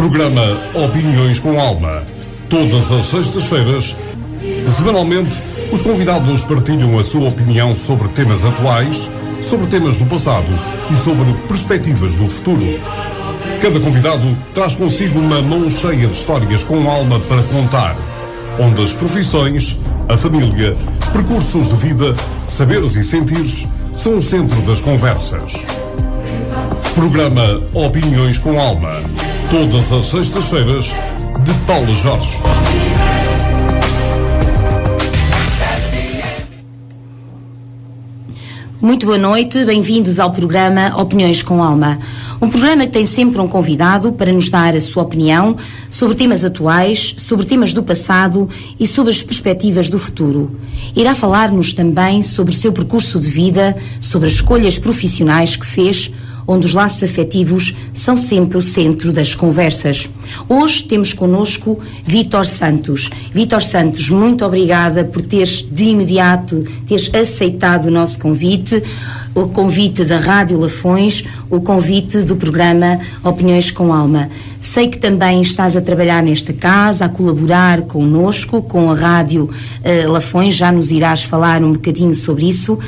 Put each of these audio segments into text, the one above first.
Programa Opiniões com Alma. Todas as sextas-feiras, semanalmente, os convidados partilham a sua opinião sobre temas atuais, sobre temas do passado e sobre perspectivas do futuro. Cada convidado traz consigo uma mão cheia de histórias com alma para contar, onde as profissões, a família, percursos de vida, saberes e sentires são o centro das conversas. Programa Opiniões com Alma. Todas as sextas-feiras, de Paula Jorge. Muito boa noite, bem-vindos ao programa Opiniões com Alma. Um programa que tem sempre um convidado para nos dar a sua opinião sobre temas atuais, sobre temas do passado e sobre as perspectivas do futuro. Irá falar-nos também sobre o seu percurso de vida, sobre as escolhas profissionais que fez, onde os laços afetivos são sempre o centro das conversas. Hoje temos connosco Vítor Santos. Vítor Santos, muito obrigada por teres de imediato aceitado o nosso convite, o convite da Rádio Lafões, o convite do programa Opiniões com Alma. Sei que também estás a trabalhar nesta casa, a colaborar connosco, com a Rádio Lafões, já nos irás falar um bocadinho sobre isso.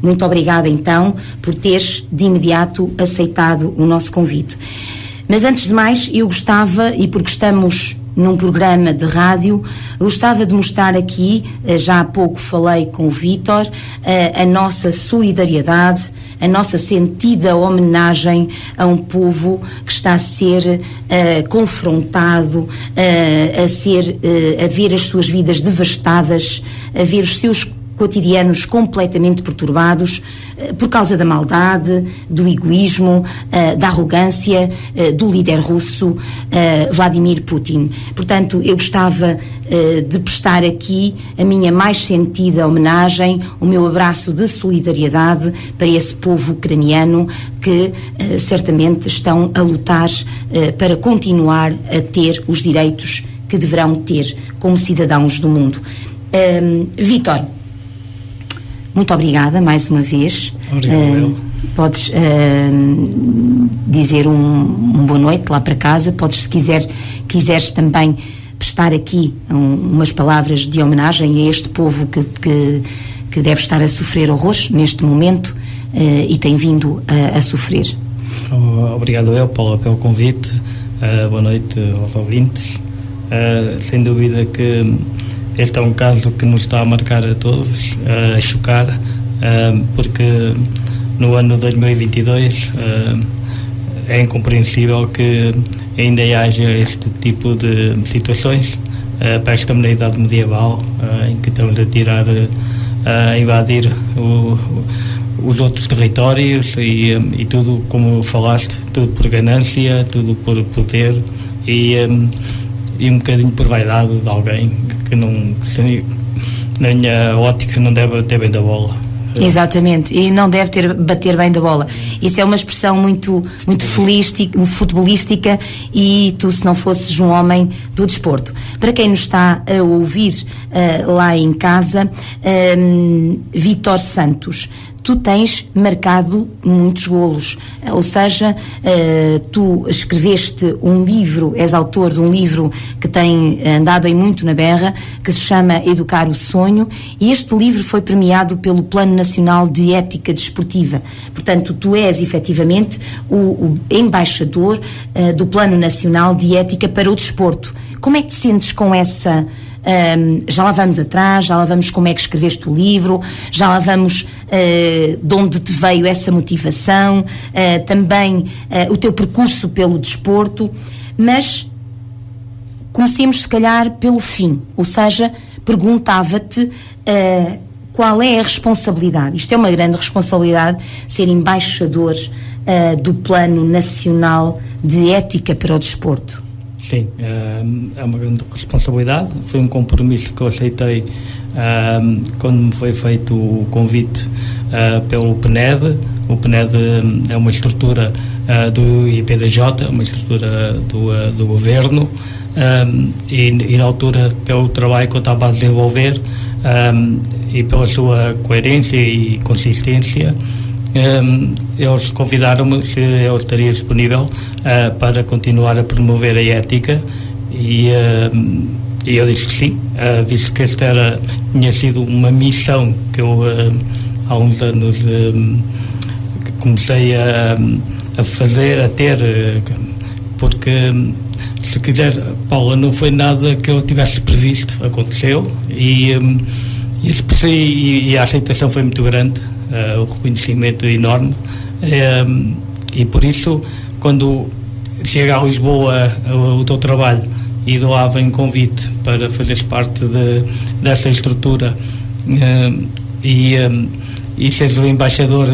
Muito obrigada, então, por teres de imediato aceitado o nosso convite. Mas antes de mais, eu gostava, e porque estamos num programa de rádio, eu gostava de mostrar aqui, já há pouco falei com o Vítor, a nossa solidariedade, a nossa sentida homenagem a um povo que está a ser confrontado, a ver as suas vidas devastadas, a ver os seus cotidianos completamente perturbados por causa da maldade, do egoísmo, da arrogância do líder russo Vladimir Putin. Portanto, eu gostava de prestar aqui a minha mais sentida homenagem, o meu abraço de solidariedade para esse povo ucraniano que certamente estão a lutar para continuar a ter os direitos que deverão ter como cidadãos do mundo. Vítor, muito obrigada mais uma vez. Obrigado. Podes dizer um boa noite lá para casa. Podes, se quiseres também prestar aqui umas palavras de homenagem a este povo que deve estar a sofrer horrores neste momento e tem vindo a sofrer. Obrigado, Paula, pelo convite. Boa noite aos ouvintes. Sem dúvida que este é um caso que nos está a marcar a todos, a chocar, porque no ano 2022 é incompreensível que ainda haja este tipo de situações. Parece que na idade medieval, em que estamos a invadir os outros territórios e tudo, como falaste, tudo por ganância, tudo por poder e um bocadinho por vaidade de alguém que não, na minha ótica, não deve bater bem da bola. Exatamente, e não deve bater bem da bola. Isso é uma expressão muito futebolística, e tu, se não fosses um homem do desporto. Para quem nos está a ouvir lá em casa, Vítor Santos, tu tens marcado muitos golos, ou seja, tu escreveste um livro, és autor de um livro que tem andado aí muito na berra, que se chama Educar o Sonho, e este livro foi premiado pelo Plano Nacional de Ética Desportiva. Portanto, tu és efetivamente o embaixador do Plano Nacional de Ética para o Desporto. Como é que te sentes com essa... já lá vamos atrás, já lá vamos como é que escreveste o livro, já lá vamos de onde te veio essa motivação, também o teu percurso pelo desporto, mas comecemos se calhar pelo fim, ou seja, perguntava-te qual é a responsabilidade. Isto é uma grande responsabilidade, ser embaixador do Plano Nacional de Ética para o Desporto. Sim, é uma grande responsabilidade. Foi um compromisso que eu aceitei quando me foi feito o convite pelo PNED. O PNED é uma estrutura do IPDJ, uma estrutura do governo, e na altura, pelo trabalho que eu estava a desenvolver e pela sua coerência e consistência, eles convidaram-me se eu estaria disponível para continuar a promover a ética e eu disse que sim, visto que esta tinha sido uma missão que eu há uns anos comecei a fazer, a ter, porque se quiser, Paula, não foi nada que eu tivesse previsto, aconteceu e a aceitação foi muito grande, o reconhecimento enorme, e por isso, quando chega a Lisboa o teu trabalho e doava-me convite para fazeres parte dessa estrutura e seres o embaixador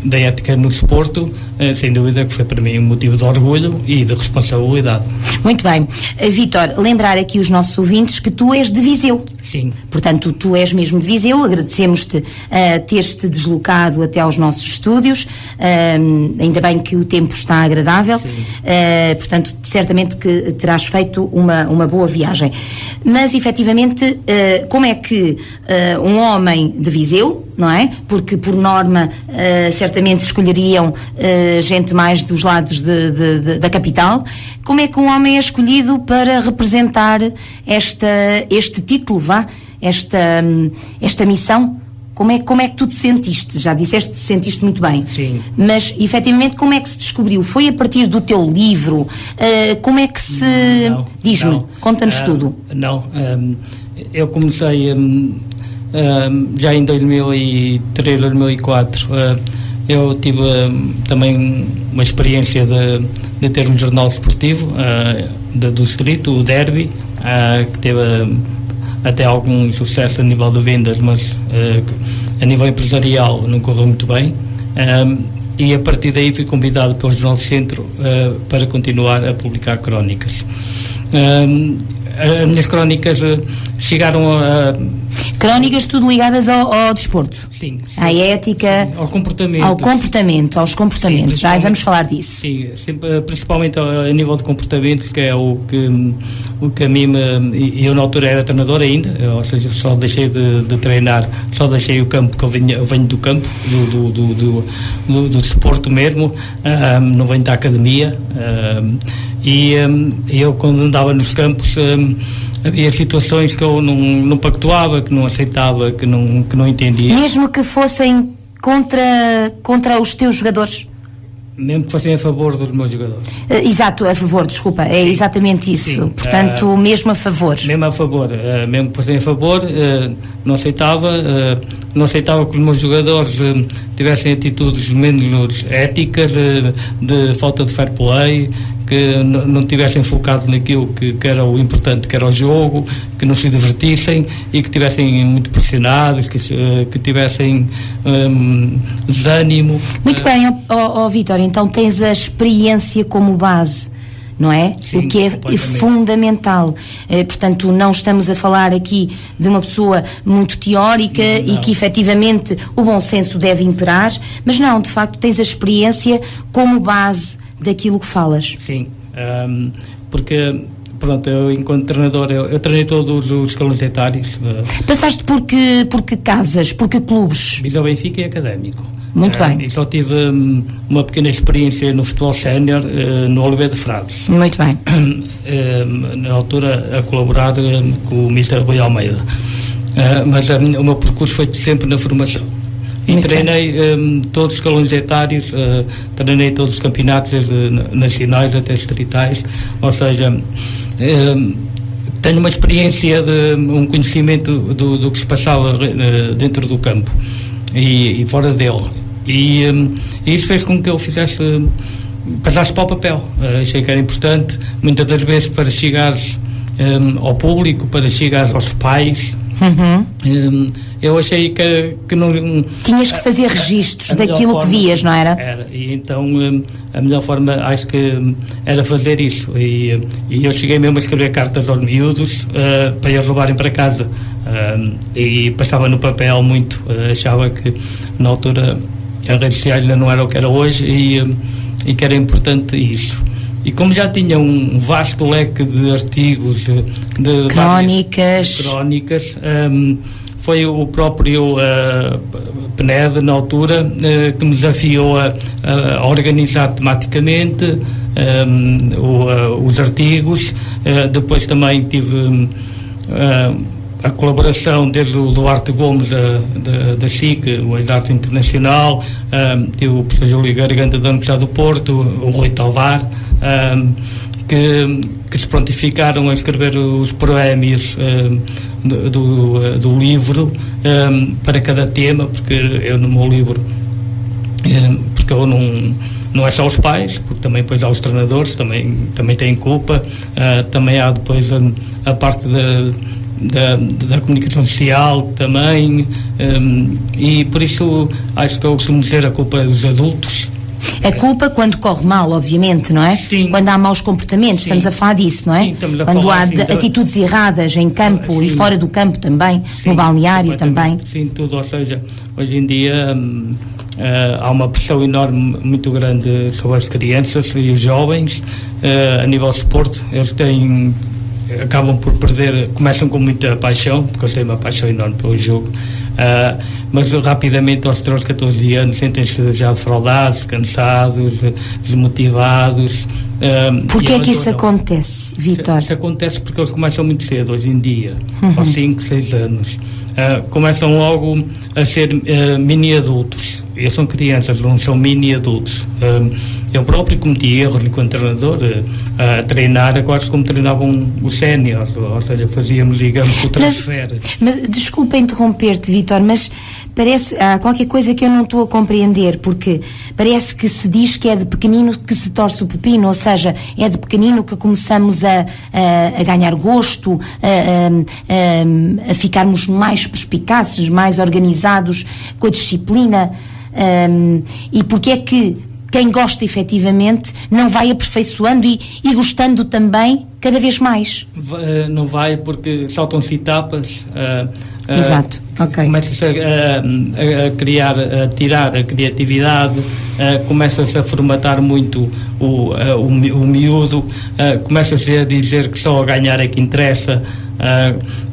da ética no desporto, sem dúvida que foi para mim um motivo de orgulho e de responsabilidade. Muito bem. Vítor, lembrar aqui os nossos ouvintes que tu és de Viseu. Sim. Portanto, tu és mesmo de Viseu, agradecemos-te teres-te deslocado até aos nossos estúdios, ainda bem que o tempo está agradável, portanto, certamente que terás feito uma boa viagem. Mas, efetivamente, como é que um homem de Viseu, não é? Porque, por norma, certamente escolheriam gente mais dos lados da capital. Como é que um homem é escolhido para representar este título, esta missão? Como é que tu te sentiste? Já disseste que te sentiste muito bem. Sim. Mas, efetivamente, como é que se descobriu? Foi a partir do teu livro? Como é que se... Diz-me, conta-nos tudo. Não, eu comecei... já em 2003, 2004, eu tive também uma experiência de ter um jornal desportivo do distrito, o Derby, que teve até algum sucesso a nível de vendas, mas a nível empresarial não correu muito bem. E a partir daí fui convidado pelo Jornal do Centro para continuar a publicar crónicas. As minhas crónicas chegaram a... Crónicas tudo ligadas ao desporto? Sim. À ética? Sim, ao comportamento. Aos comportamentos. Já vamos falar disso. Sim, principalmente a nível de comportamentos, que é o que a mim eu na altura era treinador ainda, ou seja, só deixei de treinar, só deixei o campo, porque eu venho do campo, do desporto mesmo, não venho da academia, e eu quando andava nos campos havia situações que eu não pactuava, que não aceitava, que não entendia. Mesmo que fossem contra os teus jogadores? Mesmo que fossem a favor dos meus jogadores. Exato, a favor, desculpa, é Sim. Exatamente isso. Sim. Portanto, mesmo a favor. Mesmo a favor, mesmo que fossem a favor, não aceitava que os meus jogadores tivessem atitudes menos éticas, de falta de fair play, que não tivessem focado naquilo que era o importante, que era o jogo, que não se divertissem e que tivessem muito pressionados, que tivessem desânimo. Muito bem, Vítor, então tens a experiência como base, não é? Sim, o que é fundamental. Portanto, não estamos a falar aqui de uma pessoa muito teórica e que efetivamente o bom senso deve imperar, mas não, de facto tens a experiência como base daquilo que falas. Sim, porque pronto, eu enquanto treinador eu treinei todos os escalões etários. Passaste por que casas, por que clubes? Viseu, Benfica e Académico. Muito bem. E só tive uma pequena experiência no futebol sénior no Oliveira de Frades. Muito bem. Na altura a colaborar com o Mr. Rui Almeida. Mas o meu percurso foi sempre na formação. E muito treinei todos os escalões etários, treinei todos os campeonatos, desde nacionais até distritais, ou seja, tenho uma experiência, um conhecimento do que se passava dentro do campo e fora dele. E isso fez com que eu passasse para o papel. Achei que era importante, muitas das vezes, para chegares ao público, para chegares aos pais. Uhum. Eu achei que não... Tinhas que fazer registros daquilo que vias, não era? Era, e então a melhor forma acho que era fazer isso. E eu cheguei mesmo a escrever cartas aos miúdos para eles levarem para casa. E passava no papel muito. Achava que na altura as redes sociais ainda não era o que era hoje e que era importante isso. E como já tinha um vasto leque de artigos, de crónicas, foi o próprio PNED, na altura, que me desafiou a organizar tematicamente os artigos. Depois também tive a colaboração desde o Duarte Gomes da SIC, o Ex-Arte Internacional, tive o professor Júlio Garganta da Universidade do Porto, o Rui Tovar, que se prontificaram a escrever os proémios do livro para cada tema, porque eu no meu livro, porque eu não é só os pais, porque também depois há os treinadores, também têm culpa, também há depois a parte da comunicação social também, e por isso acho que eu costumo dizer a culpa é dos adultos. A culpa quando corre mal, obviamente, não é? Sim. Quando há maus comportamentos, sim, estamos a falar disso, não é? Sim, quando há atitudes erradas em campo, sim, e fora do campo também, sim, no balneário também. Sim, tudo, ou seja, hoje em dia há uma pressão enorme, muito grande sobre as crianças e os jovens, a nível de desporto. Eles acabam por perder, começam com muita paixão, porque eu tenho uma paixão enorme pelo jogo, mas rapidamente aos 13, 14 anos sentem-se já defraudados, cansados, desmotivados. Porquê é que isso acontece, Vítor? Isso acontece porque eles começam muito cedo, hoje em dia, aos 5, 6 anos. Começam logo a ser mini-adultos. Eles são crianças, não são mini-adultos. Eu próprio cometi erros enquanto treinador, a treinar quase como treinavam os séniores, ou seja, fazíamos, digamos, o transfer. Mas desculpa interromper-te, Vítor, mas há qualquer coisa que eu não estou a compreender, porque parece que se diz que é de pequenino que se torce o pepino, ou seja, é de pequenino que começamos a ganhar gosto, a ficarmos mais perspicazes, mais organizados com a disciplina, e porque é que quem gosta efetivamente não vai aperfeiçoando e gostando também cada vez mais? Não vai, porque saltam-se etapas. Exato, ok. Começa-se a tirar a criatividade, começa-se a formatar muito o miúdo, começa-se a dizer que só a ganhar é que interessa.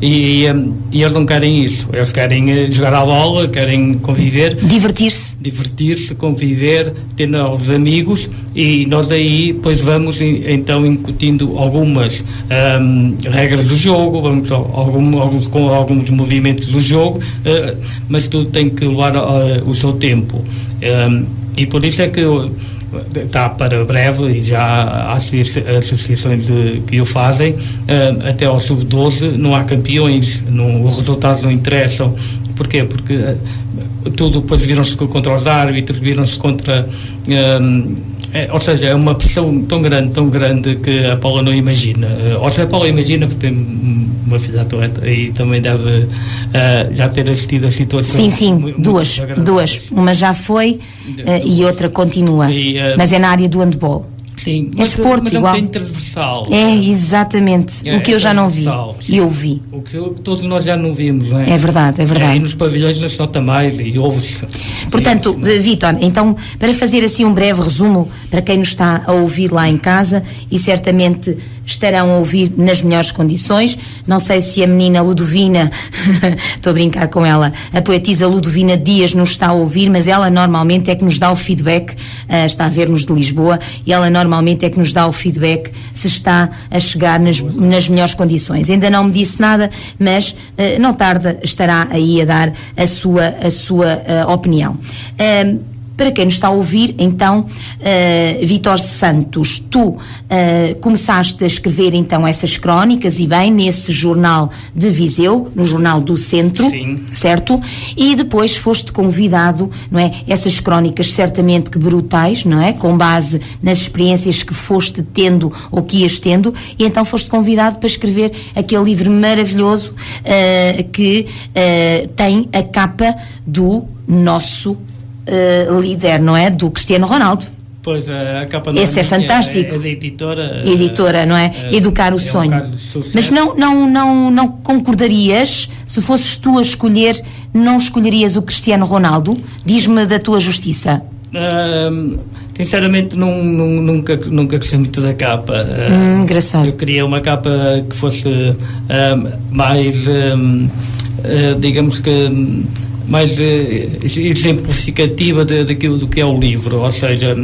E eles não querem isso, eles querem jogar à bola, querem conviver, divertir-se, conviver, ter novos amigos, e nós aí depois vamos então incutindo algumas regras do jogo, vamos com alguns movimentos do jogo, mas tudo tem que levar o seu tempo, e por isso é que está para breve, e já há associações que o fazem, até ao sub-12 não há campeões, os resultados não interessam. Porquê? Porque tudo depois viram-se contra os árbitros, viram-se contra... ou seja, é uma pressão tão grande que a Paula não imagina. Ou seja, a Paula imagina, porque tem uma filha atleta e também deve já ter assistido a situações. Sim, duas. Uma já foi e outra continua, mas é na área do handball. Sim, mas é um bocadinho transversal. É, exatamente. O que eu já não vi. E eu vi. O que todos nós já não vimos, não é? É verdade. E nos pavilhões não se nota mais e ouve-se. Portanto, Vítor, então, para fazer assim um breve resumo para quem nos está a ouvir lá em casa, e certamente estarão a ouvir nas melhores condições. Não sei se a menina Ludovina, estou a brincar com ela, a poetisa Ludovina Dias nos está a ouvir, mas ela normalmente é que nos dá o feedback, está a ver-nos de Lisboa, e ela normalmente é que nos dá o feedback se está a chegar nas melhores condições. Ainda não me disse nada, mas não tarda estará aí a dar a sua opinião. Para quem nos está a ouvir, então, Vítor Santos, tu começaste a escrever então essas crónicas, e bem, nesse jornal de Viseu, no Jornal do Centro, sim, certo? E depois foste convidado, não é? Essas crónicas certamente que brutais, não é? Com base nas experiências que foste tendo ou que ias tendo, e então foste convidado para escrever aquele livro maravilhoso que tem a capa do nosso líder, não é? Do Cristiano Ronaldo. Pois, a capa não esse é fantástico. É da editora. Editora, não é? Educar o Sonho. Mas não concordarias, se fosses tu a escolher, não escolherias o Cristiano Ronaldo? Diz-me da tua justiça. Sinceramente nunca gostei muito da capa. Engraçado. Eu queria uma capa que fosse mais digamos que mais exemplificativa daquilo do que é o livro, ou seja,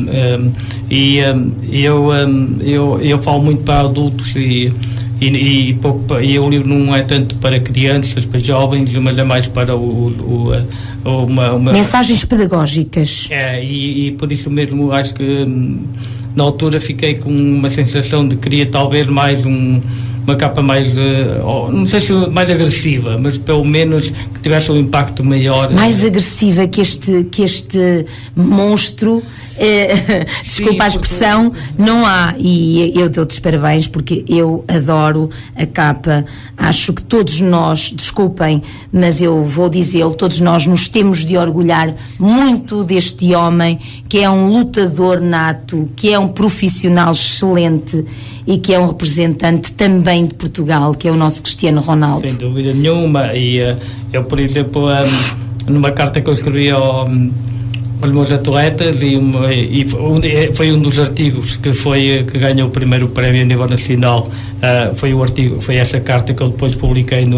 eu falo muito para adultos e o livro não é tanto para crianças, para jovens, mas é mais para mensagens pedagógicas. E por isso mesmo acho que na altura fiquei com uma sensação de que queria talvez mais uma capa mais, não sei se mais agressiva, mas pelo menos que tivesse um impacto maior. Mais agressiva que este monstro, desculpa a expressão, não há. E eu dou-te os parabéns porque eu adoro a capa. Acho que todos nós, desculpem, mas eu vou dizê-lo, todos nós nos temos de orgulhar muito deste homem, que é um lutador nato, que é um profissional excelente e que é um representante também de Portugal, que é o nosso Cristiano Ronaldo. Sem dúvida nenhuma. E eu, por exemplo, numa carta que eu escrevi aos meus atletas, e foi um dos artigos que ganhou o primeiro prémio a nível nacional, foi essa carta que eu depois publiquei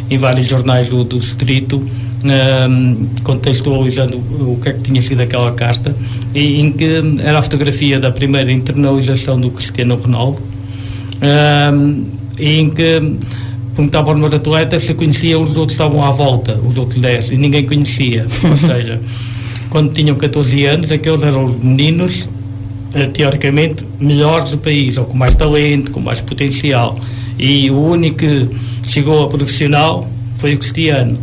em vários jornais do distrito, contextualizando o que é que tinha sido aquela carta, e em que era a fotografia da primeira internalização do Cristiano Ronaldo, e em que perguntava aos meus atletas se conheciam os outros que estavam à volta, os outros 10, e ninguém conhecia. Ou seja, quando tinham 14 anos, aqueles eram os meninos teoricamente melhores do país, ou com mais talento, com mais potencial, e o único que chegou a profissional foi o Cristiano.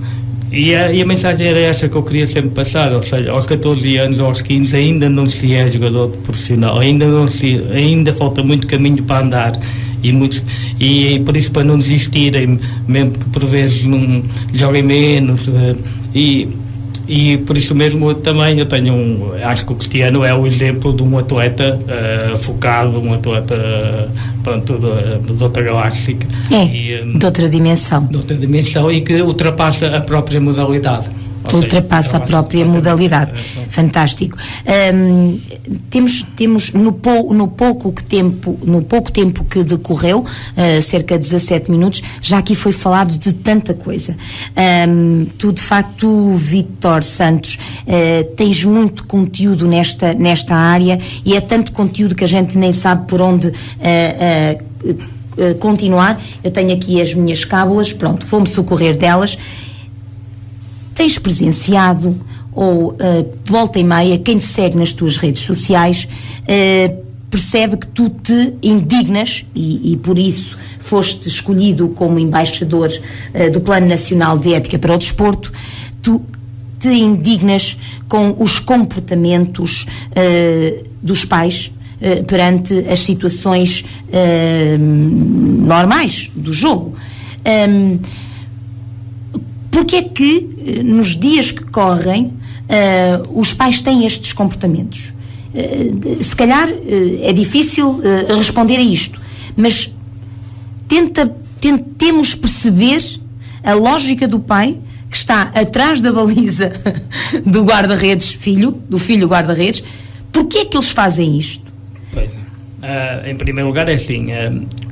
E a mensagem era essa que eu queria sempre passar, ou seja, aos 14 anos, aos 15, ainda não se é jogador profissional, ainda falta muito caminho para andar, e por isso, para não desistirem, mesmo que por vezes não joguem menos, e por isso mesmo eu tenho acho que o Cristiano é o exemplo de um atleta focado, um atleta de outra galáctica, de outra dimensão, e que ultrapassa a própria modalidade. Ultrapassa a própria modalidade. Fantástico. Temos no pouco tempo que decorreu, cerca de 17 minutos, já aqui foi falado de tanta coisa. Tu, de facto, Vítor Santos, tens muito conteúdo nesta área, e é tanto conteúdo que a gente nem sabe por onde continuar. Eu tenho aqui as minhas cábulas, pronto, vou-me socorrer delas. Tens presenciado, ou volta e meia, quem te segue nas tuas redes sociais percebe que tu te indignas, e por isso foste escolhido como embaixador do Plano Nacional de Ética para o Desporto. Tu te indignas com os comportamentos dos pais perante as situações normais do jogo. Porque é que nos dias que correm os pais têm estes comportamentos? Se calhar é difícil responder a isto, mas tentemos perceber a lógica do pai que está atrás da baliza do guarda-redes, do filho guarda-redes. Porquê é que eles fazem isto? Pois, em primeiro lugar é assim,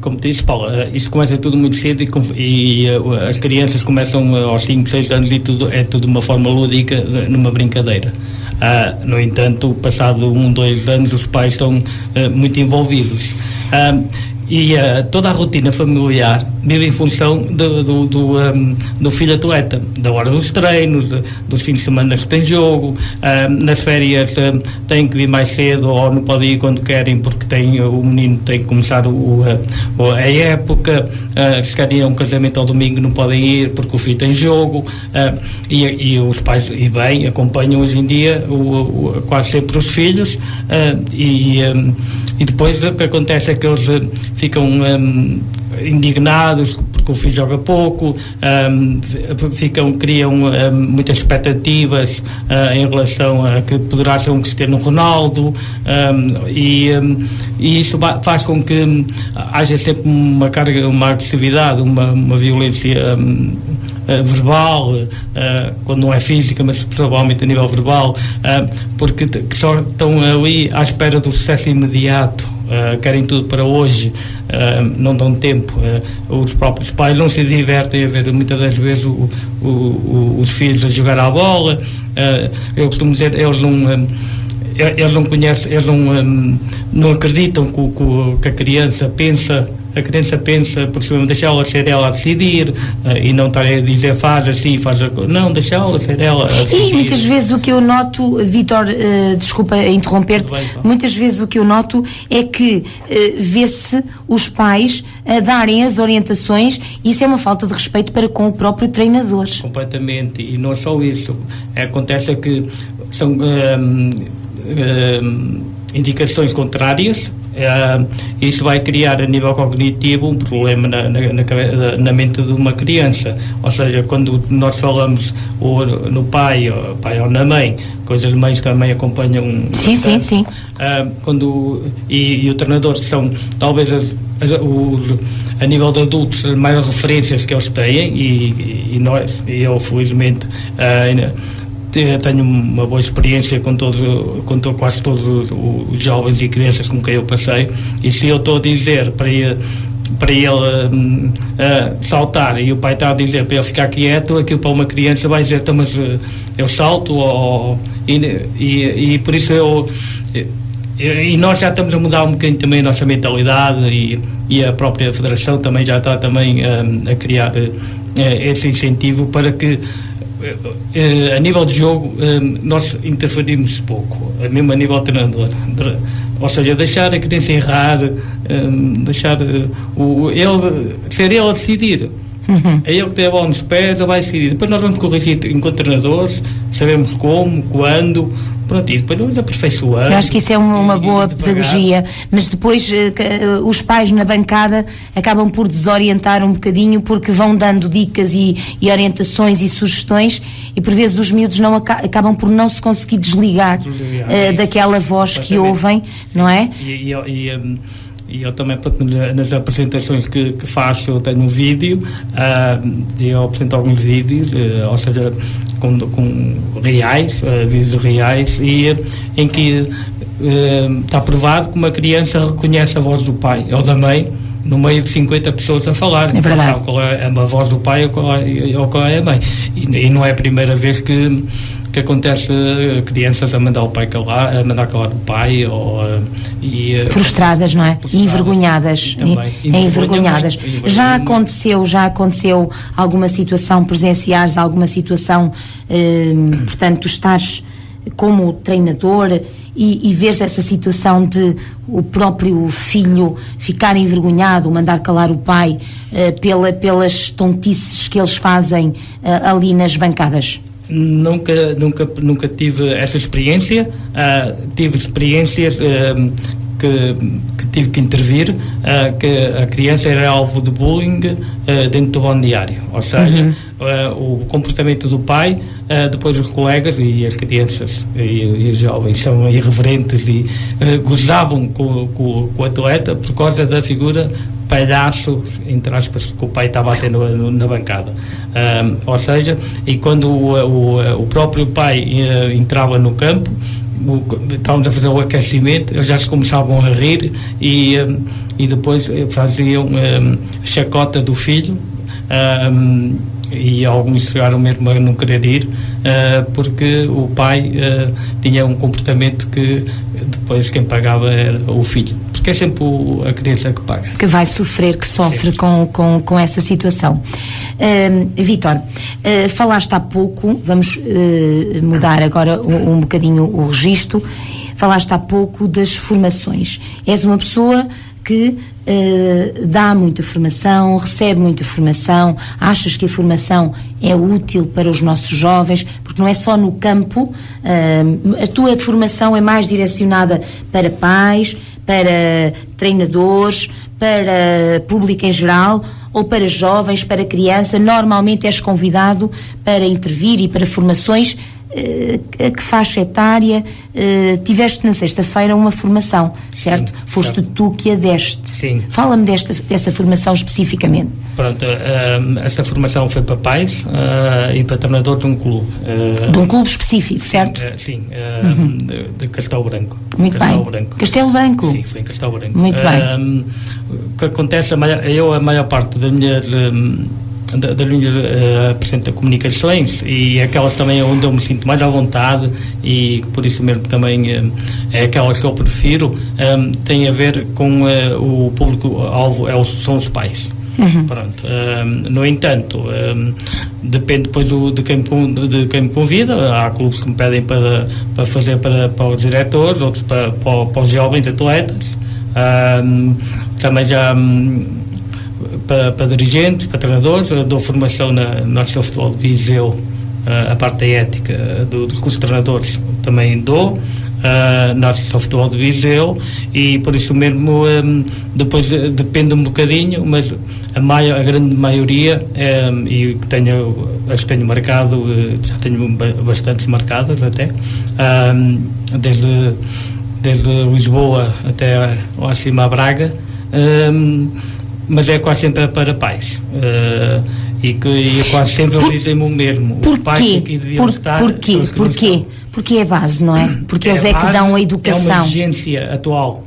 como te disse, Paulo, isto começa tudo muito cedo, e as crianças começam aos 5, 6 anos, e é tudo uma forma lúdica, numa brincadeira. No entanto, passado 1, 2 anos, os pais estão muito envolvidos. E toda a rotina familiar vive em função do filho atleta, da hora dos treinos, dos fins de semana que tem jogo, nas férias têm que vir mais cedo, ou não podem ir quando querem porque o menino tem que começar a época, se querem ir a um casamento ao domingo não podem ir porque o filho tem jogo, e os pais, e bem, acompanham hoje em dia quase sempre os filhos, e depois o que acontece é que eles ficam indignados porque o filho joga pouco, criam muitas expectativas em relação a que poderá ser um Cristiano Ronaldo, e isto faz com que haja sempre uma carga, uma agressividade, uma violência verbal, quando não é física, mas provavelmente a nível verbal, porque só estão ali à espera do sucesso imediato, querem tudo para hoje, não dão tempo, os próprios pais não se divertem a ver muitas das vezes os filhos a jogar à bola. Eu costumo dizer, eles não conhecem, eles não acreditam que a criança pensa. A criança pensa, por cima, deixá-la ser ela a decidir, e não estar a dizer faz assim, faz a coisa. Não, deixá-la ser ela a decidir. E muitas vezes o que eu noto, Vítor, desculpa interromper-te, muitas vezes o que eu noto é que vê-se os pais a darem as orientações, e isso é uma falta de respeito para com o próprio treinador. Completamente, e não só isso. Acontece que são indicações contrárias. Isso vai criar a nível cognitivo um problema na mente de uma criança. Ou seja, quando nós falamos no pai ou na mãe, coisas de mães também acompanham bastante, sim. E o treinador são talvez a nível de adultos as maiores referências que eles têm, e eu felizmente tenho uma boa experiência com quase todos os jovens e crianças com quem eu passei, e se eu estou a dizer para ele saltar e o pai está a dizer para ele ficar quieto, aquilo para uma criança vai dizer, então, mas eu salto, e por isso e nós já estamos a mudar um bocadinho também a nossa mentalidade, e a própria Federação também já está também a criar esse incentivo para que a nível de jogo nós interferimos pouco, mesmo a nível de treinador, ou seja, deixar a criança errar, deixar ser ele a decidir. É ele que tem a bola nos pés, ele vai decidir. Depois nós vamos corrigir enquanto treinadores, sabemos como, quando, pronto, e depois nós aperfeiçoamos. Eu acho que isso é uma boa pedagogia, mas depois os pais na bancada acabam por desorientar um bocadinho, porque vão dando dicas e orientações e sugestões, e por vezes os miúdos acabam por não se conseguir desligar daquela voz que ouvem, não é? E eu também, nas apresentações que faço, eu tenho um vídeo, eu apresento alguns vídeos, ou seja, com reais, vídeos reais, e em que está provado que uma criança reconhece a voz do pai ou da mãe no meio de 50 pessoas a falar. É verdade. Sabe qual é a voz do pai ou qual é a mãe. E não é a primeira vez que acontece crianças a mandar o pai calar, a mandar calar o pai, frustradas, não é? Envergonhadas. Envergonhadas. Já aconteceu alguma situação, presenciares alguma situação, portanto, tu estás como treinador e veres essa situação de o próprio filho ficar envergonhado, mandar calar o pai pelas tontices que eles fazem ali nas bancadas? Nunca tive essa experiência. Tive experiências que tive que intervir, que a criança era alvo de bullying dentro do balneário, ou seja, o comportamento do pai, depois os colegas e as crianças e os jovens são irreverentes e gozavam com o atleta por causa da figura palhaço, entre aspas, que o pai estava a ter na bancada. Ou seja, e quando o próprio pai entrava no campo, estávamos a fazer o aquecimento, eles já se começavam a rir e depois faziam chacota do filho, e alguns chegaram mesmo a não querer ir, porque o pai tinha um comportamento que depois quem pagava era o filho, porque é sempre a criança que paga, que vai sofrer, que sofre com essa situação. Vítor, falaste há pouco, vamos mudar agora um bocadinho o registro, falaste há pouco das formações. És uma pessoa que dá muita formação, recebe muita formação, achas que a formação é útil para os nossos jovens, porque não é só no campo, a tua formação é mais direcionada para pais, para treinadores, para público em geral, ou para jovens, para criança? Normalmente és convidado para intervir e para formações. A que faixa etária? Tiveste na sexta-feira uma formação, certo? Sim, foste certo. Tu que a deste. Sim. Fala-me dessa formação especificamente. Pronto, esta formação foi para pais e para treinador de um clube. De um clube específico, certo? Sim, de Castelo Branco. Muito Castelo bem. Branco. Castelo Branco? Sim, foi em Castelo Branco. Muito bem. O que acontece, a maior parte das minhas apresenta comunicações, e aquelas também onde eu me sinto mais à vontade, e por isso mesmo também é aquelas que eu prefiro, tem a ver com o público-alvo, são os pais. Pronto. No entanto, depende depois de quem me convida. Há clubes que me pedem para fazer para os diretores, outros para os jovens atletas, também já para dirigentes, para treinadores. Eu dou formação na nossa futebol de Viseu, a parte da ética dos cursos de treinadores também dou. Nosso futebol de Viseu, e por isso mesmo depois depende um bocadinho, mas a grande maioria, e as que tenho marcado, já tenho bastante marcadas até, desde Lisboa até lá acima a Braga, mas é quase sempre para pais. E quase sempre dizem-me o mesmo. Os pais aqui deviam estar. Porquê? Porque é a base, não é? Porque eles é que dão a educação. É uma exigência atual.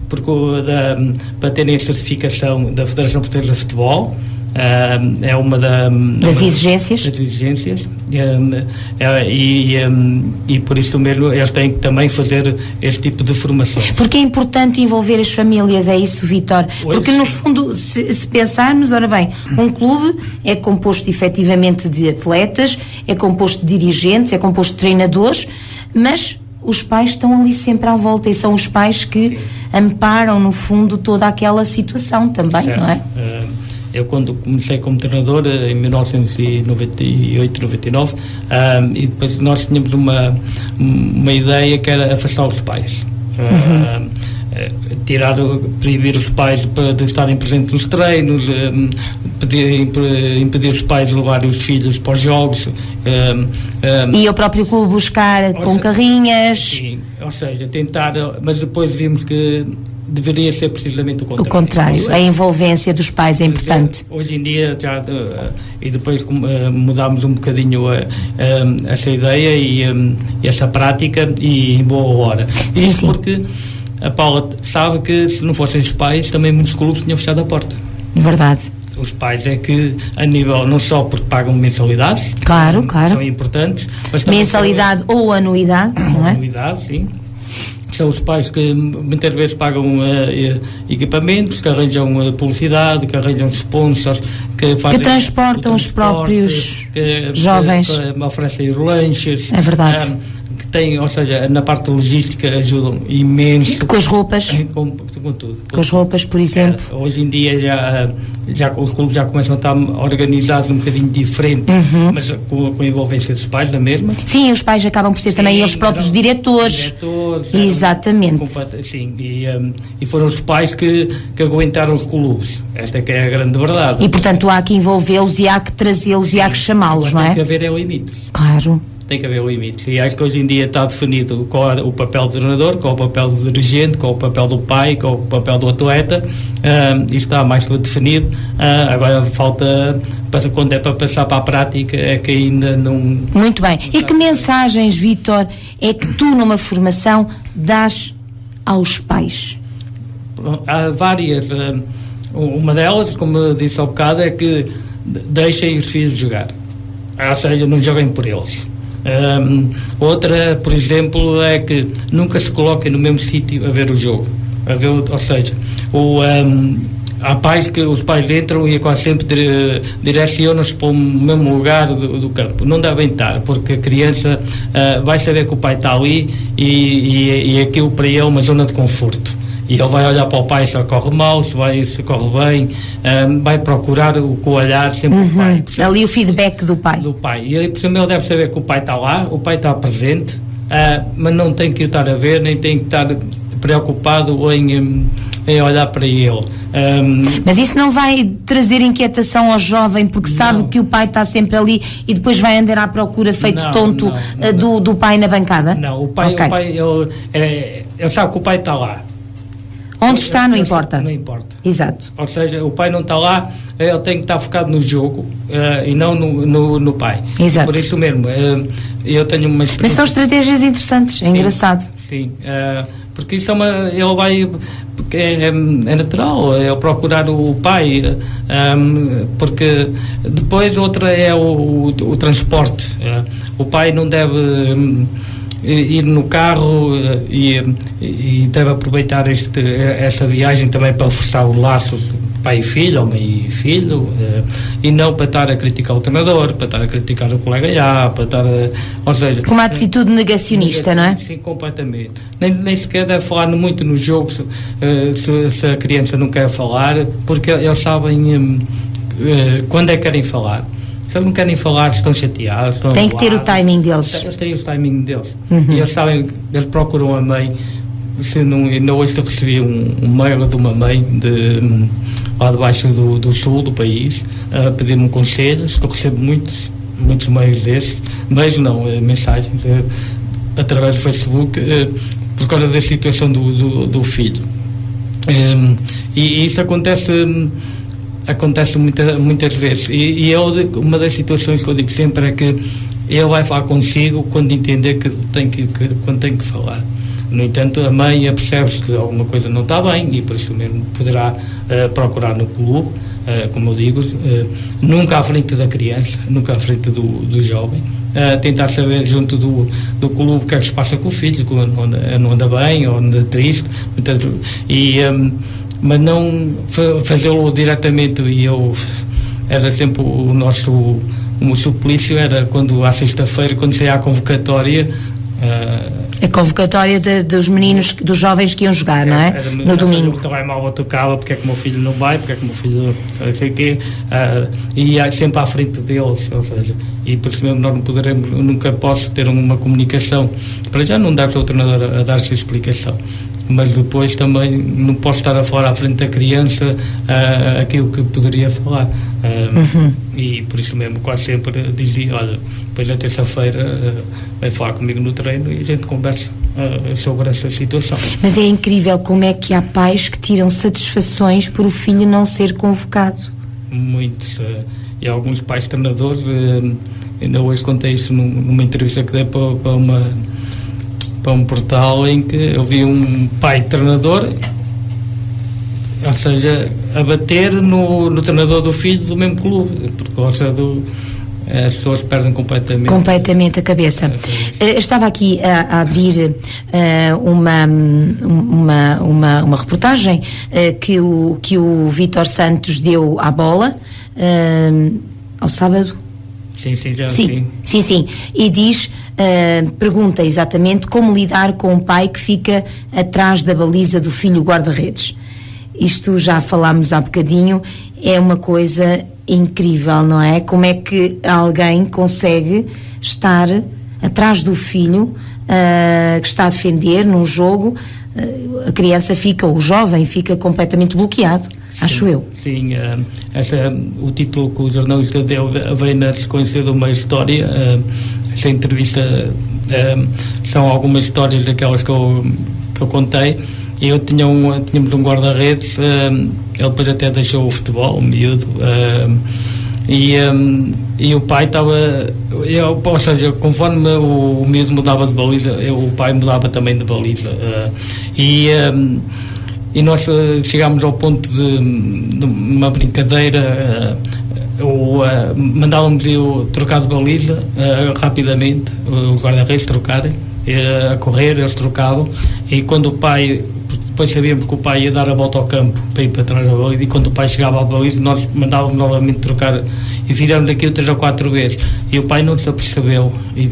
Porque para terem a certificação da Federação Portuguesa de Futebol, é uma das exigências. E por isso mesmo eles têm que também fazer este tipo de formação. Porque é importante envolver as famílias, é isso, Vítor? Porque no fundo, se pensarmos, ora bem, um clube é composto efetivamente de atletas, é composto de dirigentes, é composto de treinadores, mas os pais estão ali sempre à volta, e são os pais que amparam no fundo toda aquela situação também, certo. Não é? Eu, quando comecei como treinador em 1998, 99, e depois nós tínhamos uma ideia que era afastar os pais. Proibir os pais de estarem presentes nos treinos, impedir os pais de levarem os filhos para os jogos. E o próprio clube buscar com carrinhas. Sim, ou seja, tentar, mas depois vimos que deveria ser precisamente o contrário. O contrário, a envolvência dos pais é importante. Hoje em dia já, e depois mudámos um bocadinho essa ideia e essa prática, e em boa hora. Isto porque a Paula sabe que se não fossem os pais, também muitos clubes tinham fechado a porta. Verdade. Os pais é que, a nível, não só porque pagam mensalidades, claro. São importantes, mas também mensalidade ou anuidade, não é? Anuidade, sim. São os pais que muitas vezes pagam equipamentos, que arranjam publicidade, que arranjam sponsors, que transportam os próprios jovens, que oferecem os lanches. É verdade. Que têm, ou seja, na parte logística ajudam imenso. Com as roupas. Com tudo. Com as roupas, por exemplo. Hoje em dia já os clubes já começam a estar organizados um bocadinho diferente, mas com a envolvência dos pais da mesma. Sim, os pais acabam por ser também eles próprios diretores. Exatamente. Sim, e foram os pais que aguentaram os clubes. Esta que é a grande verdade. E portanto há que envolvê-los, e há que trazê-los, e há que chamá-los, não é? Tem que haver limite. Claro. Tem que haver limites, e acho que hoje em dia está definido qual é o papel do treinador, qual é o papel do dirigente, qual é o papel do pai, qual é o papel do atleta. Isto está mais que definido. Agora falta, quando é para passar para a prática, é que ainda não... Muito bem. E que mensagens, Vítor, é que tu numa formação dás aos pais? Há várias. Uma delas, como eu disse há bocado, é que deixem os filhos jogar, ou seja, não joguem por eles. Outra, por exemplo, é que nunca se coloquem no mesmo sítio a ver o jogo, ou seja, há pais que os pais entram e quase sempre direcionam-se para o mesmo lugar do campo. Não devem estar, porque a criança vai saber que o pai está ali, e aquilo para ele é uma zona de conforto. E ele vai olhar para o pai se corre mal, se corre bem, vai procurar o olhar sempre do pai. Ali o feedback do pai. E ele, por exemplo, ele deve saber que o pai está lá, o pai está presente, mas não tem que o estar a ver, nem tem que estar preocupado em olhar para ele. Mas isso não vai trazer inquietação ao jovem, porque sabe que o pai está sempre ali, e depois vai andar à procura feito tonto do pai na bancada? Não, o pai ele sabe que o pai está lá. Onde está, não importa. Não importa. Exato. Ou seja, o pai não está lá, ele tem que estar focado no jogo e não no pai. Exato. Por isso mesmo, eu tenho uma experiência... Mas são estratégias interessantes, é engraçado. Sim, porque isso ele vai... Porque é natural, é procurar o pai, porque depois outra é o transporte. O pai não deve ir no carro e deve aproveitar esta viagem também para reforçar o laço de pai e filho, homem e filho, e não para estar a criticar o treinador, para estar a criticar o colega para estar ou seja... Com uma atitude negacionista, não é? Sim, completamente. Nem sequer deve falar muito no jogo se a criança não quer falar, porque eles sabem quando é que querem falar. Se eles não querem falar, estão chateados, tem que ter o timing deles. Eles têm o timing deles. E eles sabem, eles procuram a mãe. Ainda hoje eu recebi um mail de uma mãe lá debaixo do sul do país a pedir-me conselhos, que eu recebo muitos mails desses, mensagens através do Facebook por causa da situação do filho. E isso acontece muitas vezes. E uma das situações que eu digo sempre é que ele vai falar consigo quando entender quando tem que falar. No entanto, a mãe percebe-se que alguma coisa não está bem e por isso mesmo poderá procurar no clube, como eu digo, nunca à frente da criança, nunca à frente do jovem, tentar saber junto do clube o que é que se passa com o filho, não anda bem ou anda triste, mas não fazê-lo diretamente. E eu era sempre o nosso suplício, era quando à sexta-feira, quando saía a convocatória. A convocatória dos meninos, dos jovens que iam jogar, não é? No domingo. O telemóvel tocava, porque é que o meu filho não vai, porque é que o meu filho não sei o quê, e sempre à frente deles, ou seja, e por isso mesmo nós nunca posso ter uma comunicação, para já não dar ao treinador a dar-se a explicação, mas depois também não posso estar a falar à frente da criança aquilo que poderia falar. E por isso mesmo quase sempre dizia, olha, depois na terça-feira vem falar comigo no treino e a gente conversa sobre essa situação. Mas é incrível como é que há pais que tiram satisfações por o filho não ser convocado. Muitos, e alguns pais treinadores, ainda hoje contei isso numa entrevista que dei para um portal, em que eu vi um pai treinador, ou seja, a bater no treinador do filho do mesmo clube, por causa as pessoas perdem completamente a cabeça. Estava aqui a abrir uma reportagem que o Vítor Santos deu à bola ao sábado. Sim. E diz, pergunta exatamente como lidar com um pai que fica atrás da baliza do filho guarda-redes. Isto já falámos há bocadinho, é uma coisa incrível, não é? Como é que alguém consegue estar atrás do filho que está a defender num jogo, a criança o jovem fica completamente bloqueado, acho eu. Sim, o título que o jornalista deu vem na sequência de uma história. Essa entrevista são algumas histórias daquelas que eu contei. Eu tínhamos um guarda-redes, ele depois até deixou o futebol, o miúdo, e o pai estava, ou seja, conforme o miúdo mudava de baliza, o pai mudava também de baliza, e nós chegámos ao ponto de uma brincadeira, mandávamos trocar de baliza rapidamente, os guarda-redes trocarem, a correr, eles trocavam, e quando o pai, depois sabíamos que o pai ia dar a volta ao campo para ir para trás da baliza, e quando o pai chegava à baliza nós mandávamos novamente trocar, e fizemos aquilo 3 ou 4 vezes, e o pai não se apercebeu, e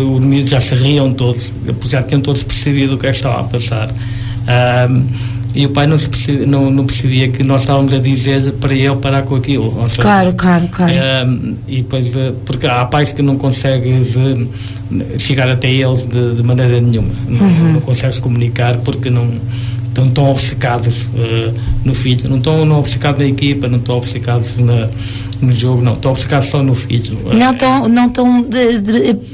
os miúdos já se riam todos, já tinham todos percebido o que estava a passar, e o pai não percebia que nós estávamos a dizer para ele parar com aquilo. Seja, claro. E depois, porque há pais que não conseguem chegar até ele de maneira nenhuma, não conseguem comunicar porque não estão tão obcecados no filho, não estão obcecados na equipa, não estão obcecados no jogo, não, estão obcecados só no filho. Não estão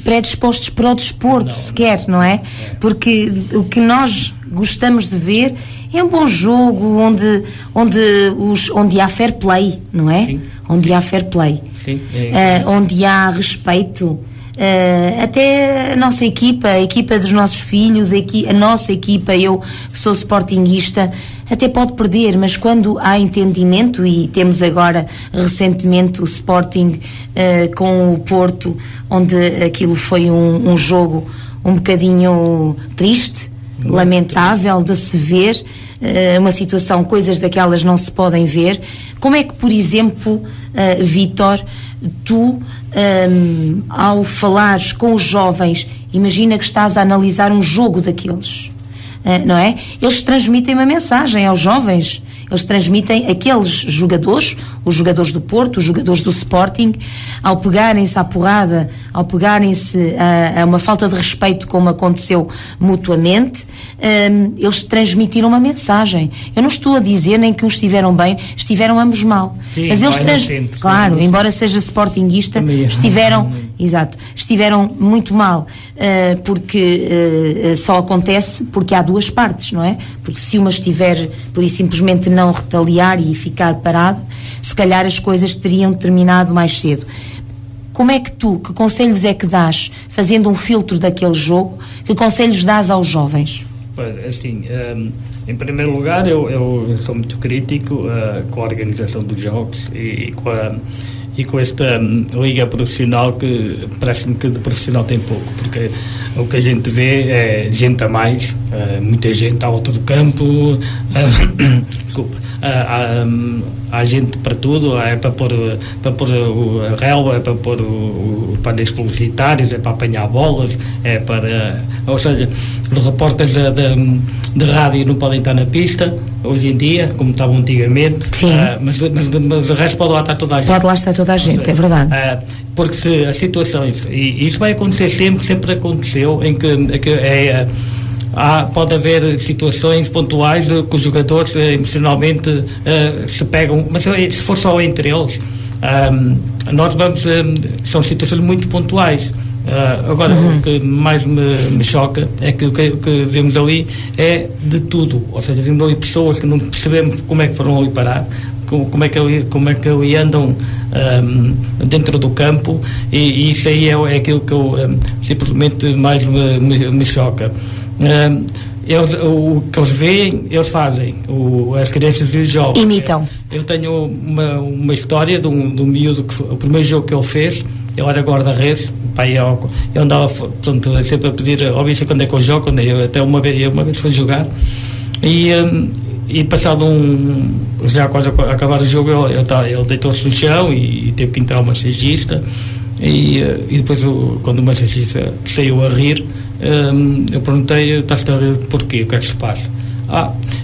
predispostos para o desporto sequer, não é? Porque o que nós gostamos de ver É um bom jogo onde há fair play, não é? Sim. Onde há fair play. Sim. Onde há respeito. Até a nossa equipa, a equipa dos nossos filhos, a nossa equipa, eu que sou sportinguista, até pode perder, mas quando há entendimento, e temos agora recentemente o Sporting com o Porto, onde aquilo foi um jogo um bocadinho triste, lamentável de se ver, uma situação, coisas daquelas não se podem ver. Como é que, por exemplo, Vítor, tu, ao falares com os jovens, imagina que estás a analisar um jogo daqueles, não é? Eles transmitem uma mensagem aos jovens, eles transmitem aqueles jogadores, os jogadores do Porto, os jogadores do Sporting, ao pegarem-se à porrada, ao pegarem-se a uma falta de respeito como aconteceu mutuamente, eles transmitiram uma mensagem. Eu não estou a dizer nem que uns estiveram bem, estiveram ambos mal. Sim, mas eles claro, embora seja sportinguista, estiveram muito mal, porque só acontece porque há duas partes, não é? Porque se uma estiver por isso simplesmente não retaliar e ficar parado, se calhar as coisas teriam terminado mais cedo. Como é que que conselhos é que dás, fazendo um filtro daquele jogo, que conselhos dás aos jovens? Assim, em primeiro lugar, eu sou muito crítico com a organização dos jogos e com esta liga profissional, que parece-me que de profissional tem pouco, porque o que a gente vê é gente a mais, muita gente à volta do campo, desculpa, há gente para tudo, é para pôr a relva, é para pôr os painéis publicitários, é para apanhar bolas, é para... Ou seja, os repórteres de rádio não podem estar na pista hoje em dia, como estavam antigamente, mas de resto pode lá estar toda a gente. Pode lá estar toda a gente, é verdade. Porque se as situações, e isso vai acontecer sempre aconteceu, em que pode haver situações pontuais que os jogadores emocionalmente se pegam, mas se for só entre eles, nós vamos, são situações muito pontuais. Agora, o que mais me choca é que o que vemos ali é de tudo, ou seja, vemos ali pessoas que não percebemos como é que foram ali parar, como é que ali andam dentro do campo, e isso aí é aquilo que eu simplesmente mais me choca. O que eles veem, eles fazem. as crianças dos jogos imitam. Eu tenho uma história de um miúdo que o primeiro jogo que ele fez, ele era guarda-redes, eu andava sempre a pedir ao bicho quando é que eu jogo, até uma vez fui jogar, e passado já quase a acabar o jogo, ele deitou-se no chão e teve que entrar o massagista, e depois quando o massagista saiu a rir, eu perguntei: estás a rir porquê? O que é que se passa?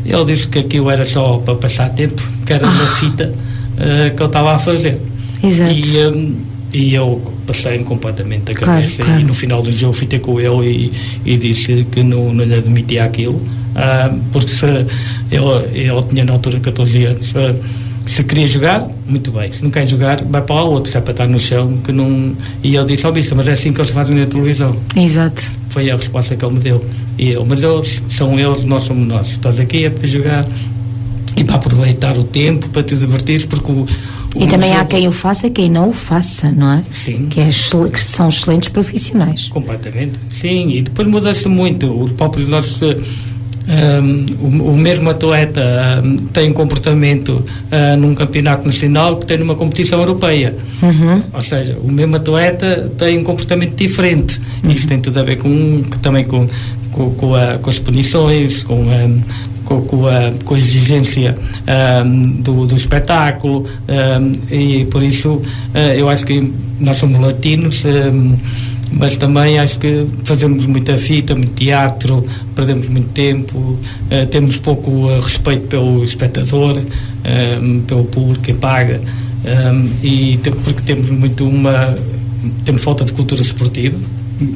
Ele disse que aquilo era só para passar tempo, que era uma fita que ele estava a fazer. Exato. E eu passei-me completamente a cabeça, claro. E no final do jogo fui ter com ele e disse que não lhe admitia aquilo, porque ele tinha na altura 14 anos. Se queria jogar, muito bem. Se não quer jogar, vai para lá outro, se é para estar no chão, que não... E ele disse: bicho, mas é assim que eles fazem na televisão. Exato. Foi a resposta que ele me deu. E eu: mas eles são eles, nós somos nós. Estás aqui é para jogar e para aproveitar o tempo, para te divertir, porque e também há quem o faça, quem não o faça, não é? Sim. Que são excelentes profissionais. Completamente, sim. E depois muda-se muito. Os próprios nossos... o mesmo atleta tem um comportamento num campeonato nacional que tem numa competição europeia. Ou seja, o mesmo atleta tem um comportamento diferente. Isso tem tudo a ver também com as punições, com a exigência do espetáculo, e por isso eu acho que nós somos latinos, mas também acho que fazemos muita fita, muito teatro, perdemos muito tempo, temos pouco respeito pelo espectador, pelo público que paga, e porque temos falta de cultura esportiva,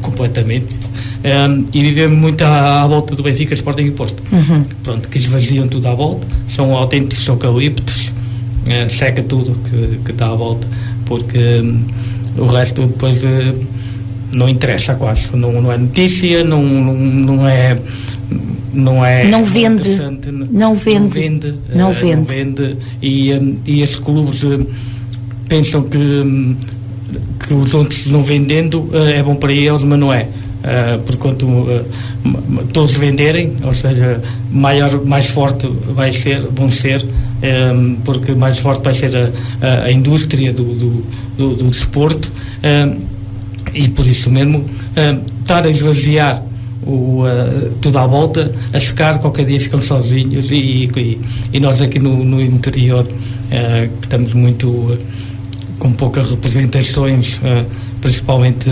completamente, e vivemos muito à volta do Benfica, Sporting e Porto. Pronto, que esvaziam tudo à volta, são autênticos eucaliptos, seca tudo que está à volta, porque o resto depois não interessa quase, não é notícia, não é não vende. E esses clubes pensam que os outros não vendendo é bom para eles, mas não é. Porquanto todos venderem, ou seja, mais forte vão ser, porque mais forte vai ser a indústria do desporto, e por isso mesmo estar a esvaziar tudo à volta, a secar, qualquer dia ficam sozinhos, e nós aqui no interior que estamos muito com poucas representações, principalmente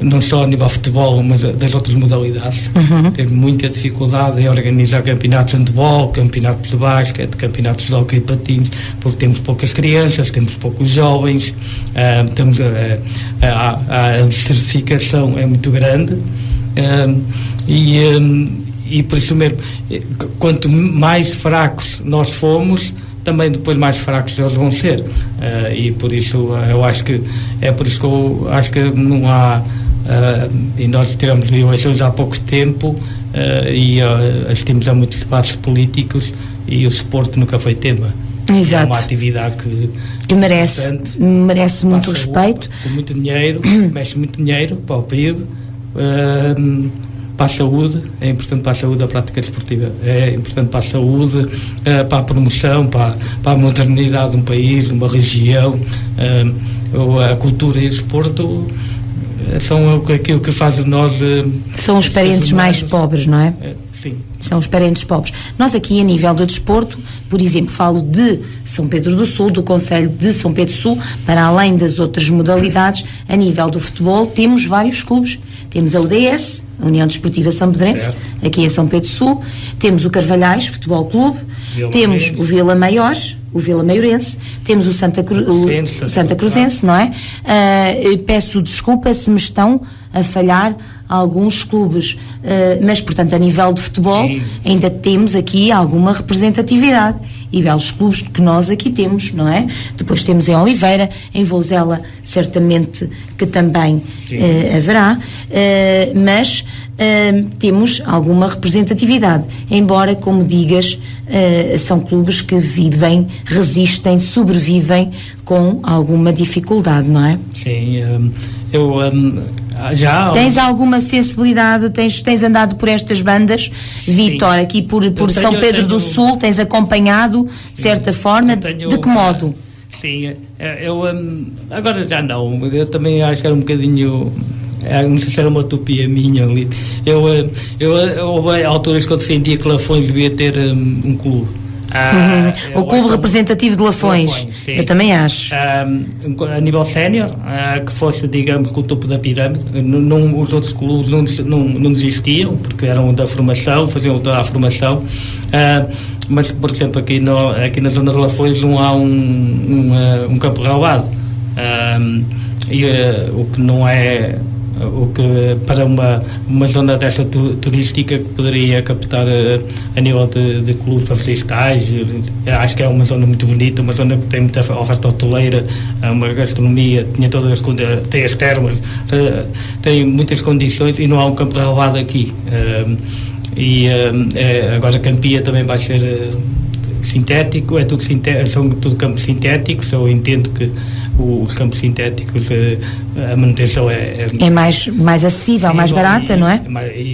não só a nível de futebol, mas das outras modalidades. Temos muita dificuldade em organizar campeonatos de handebol, campeonatos de basquete, campeonatos de hóquei e patins, porque temos poucas crianças, temos poucos jovens, a desertificação é muito grande, e por isso mesmo, quanto mais fracos nós formos, também depois mais fracos eles vão ser, e por isso eu acho que não há, e nós tivemos eleições há pouco tempo, e assistimos a muitos debates políticos, e o desporto nunca foi tema. Exato. É uma atividade que merece muito respeito, com muito dinheiro, mexe muito dinheiro para o PIB, para a saúde, é importante para a saúde a prática desportiva, é importante para a saúde, para a promoção, para a modernidade de um país, de uma região. A cultura e o desporto são aquilo que faz de nós... São os parentes mais pobres, não é? Sim. São os parentes pobres. Nós aqui, a nível do desporto, por exemplo, falo de São Pedro do Sul, do Concelho de São Pedro do Sul, para além das outras modalidades, a nível do futebol, temos vários clubes. Temos a UDS, a União Desportiva São Pedrense, aqui em São Pedro do Sul. Temos o Carvalhais Futebol Clube. Temos o Vila Maior, o Vila Maiorense. Temos o Santa Cruzense, não é? Peço desculpa se me estão a falhar alguns clubes, mas, portanto, a nível de futebol, ainda temos aqui alguma representatividade, e belos clubes que nós aqui temos, não é? Depois temos em Oliveira, em Vouzela, certamente que também haverá, mas temos alguma representatividade, embora, como digas, são clubes que vivem, resistem, sobrevivem com alguma dificuldade, não é? Sim, já... Tens alguma sensibilidade, tens andado por estas bandas, Vítor, aqui por São Pedro do Sul, tens acompanhado, de certa forma, de que modo? Sim, eu agora já não, eu também acho que era um bocadinho... não sei se era uma utopia minha ali. Houve alturas que eu defendia que Lafões devia ter um clube. O clube representativo de Lafões, eu também acho. A nível sénior, que fosse, digamos, com o topo da pirâmide. Os outros clubes não desistiam, porque eram da formação, faziam toda a formação. Mas, por exemplo, aqui na zona de Lafões não há um campo relvado. O que não é... O que para uma zona desta turística que poderia captar a nível de clubes para fazer estágios, acho que é uma zona muito bonita, uma zona que tem muita oferta hoteleira, uma gastronomia, tem as termas, tem muitas condições, e não há um campo relevado aqui. Agora Campia também vai ser sintético, são tudo campos sintéticos. Eu entendo que os campos sintéticos, a manutenção é mais acessível, mais barata, não é?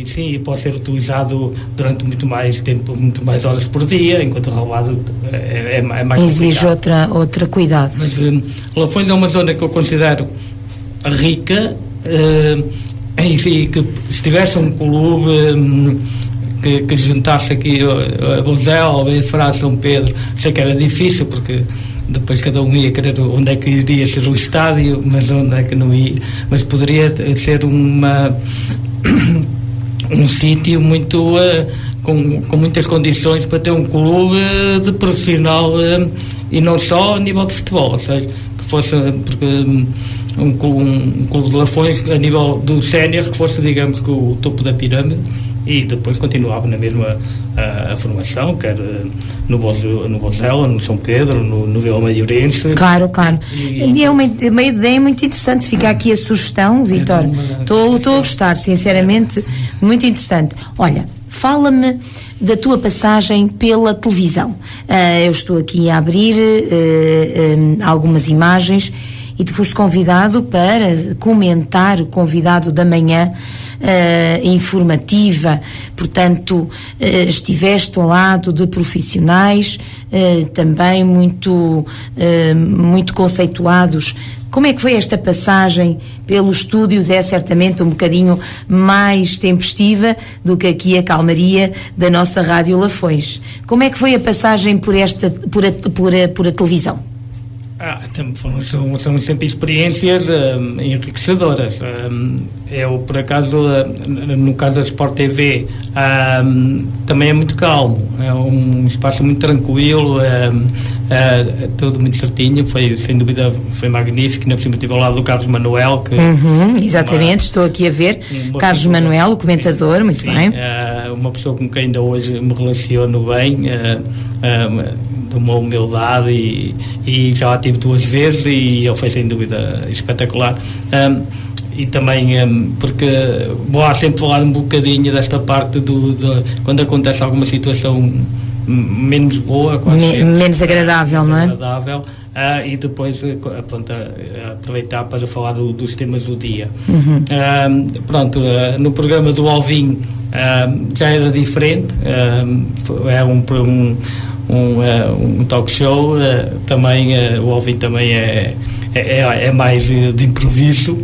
Sim, e pode ser utilizado durante muito mais tempo, muito mais horas por dia, enquanto o relvado é mais exige complicado. outra cuidado. Mas Lafões é uma zona que eu considero rica, e que se tivesse um clube que juntasse aqui a Bozela, a Beifrá, São Pedro, sei que era difícil, porque depois cada um ia querer onde é que iria ser o estádio, mas onde é que não ia, mas poderia ser um sítio muito com muitas condições para ter um clube de profissional, e não só a nível de futebol, ou seja, que fosse, porque um clube de Lafões a nível do sénior, que fosse, digamos, que o topo da pirâmide, e depois continuava na mesma a formação, quer no Bozela, no São Pedro, no Vila Maiorense. Claro. E é uma ideia muito interessante. Fica aqui a sugestão, Vítor. Estou a gostar, sinceramente, muito interessante. Olha, Fala-me da tua passagem pela televisão. Eu estou aqui a abrir algumas imagens e tu foste convidado para comentar, o convidado da manhã informativa, portanto estiveste ao lado de profissionais também muito conceituados. Como é que foi esta passagem pelos estúdios? É certamente um bocadinho mais tempestiva do que aqui a calmaria da nossa Rádio Lafões. Como é que foi a passagem por a televisão? São sempre experiências enriquecedoras. Eu, por acaso, no caso da Sport TV, também é muito calmo, é um espaço muito tranquilo, tudo muito certinho, sem dúvida foi magnífico. Ainda por cima estive ao lado do Carlos Manuel. Exatamente, estou aqui a ver Carlos Manuel, o comentador, muito bem. Uma pessoa com quem ainda hoje me relaciono bem, de uma humildade, e já a tive 2 vezes e ele foi sem dúvida espetacular. E também porque vou lá sempre falar um bocadinho desta parte quando acontece alguma situação menos boa, menos agradável, não é? Agradável, e depois aproveitar para falar dos temas do dia. No programa do Alvin já era diferente, é um talk show, também o Alvin também é mais de improviso,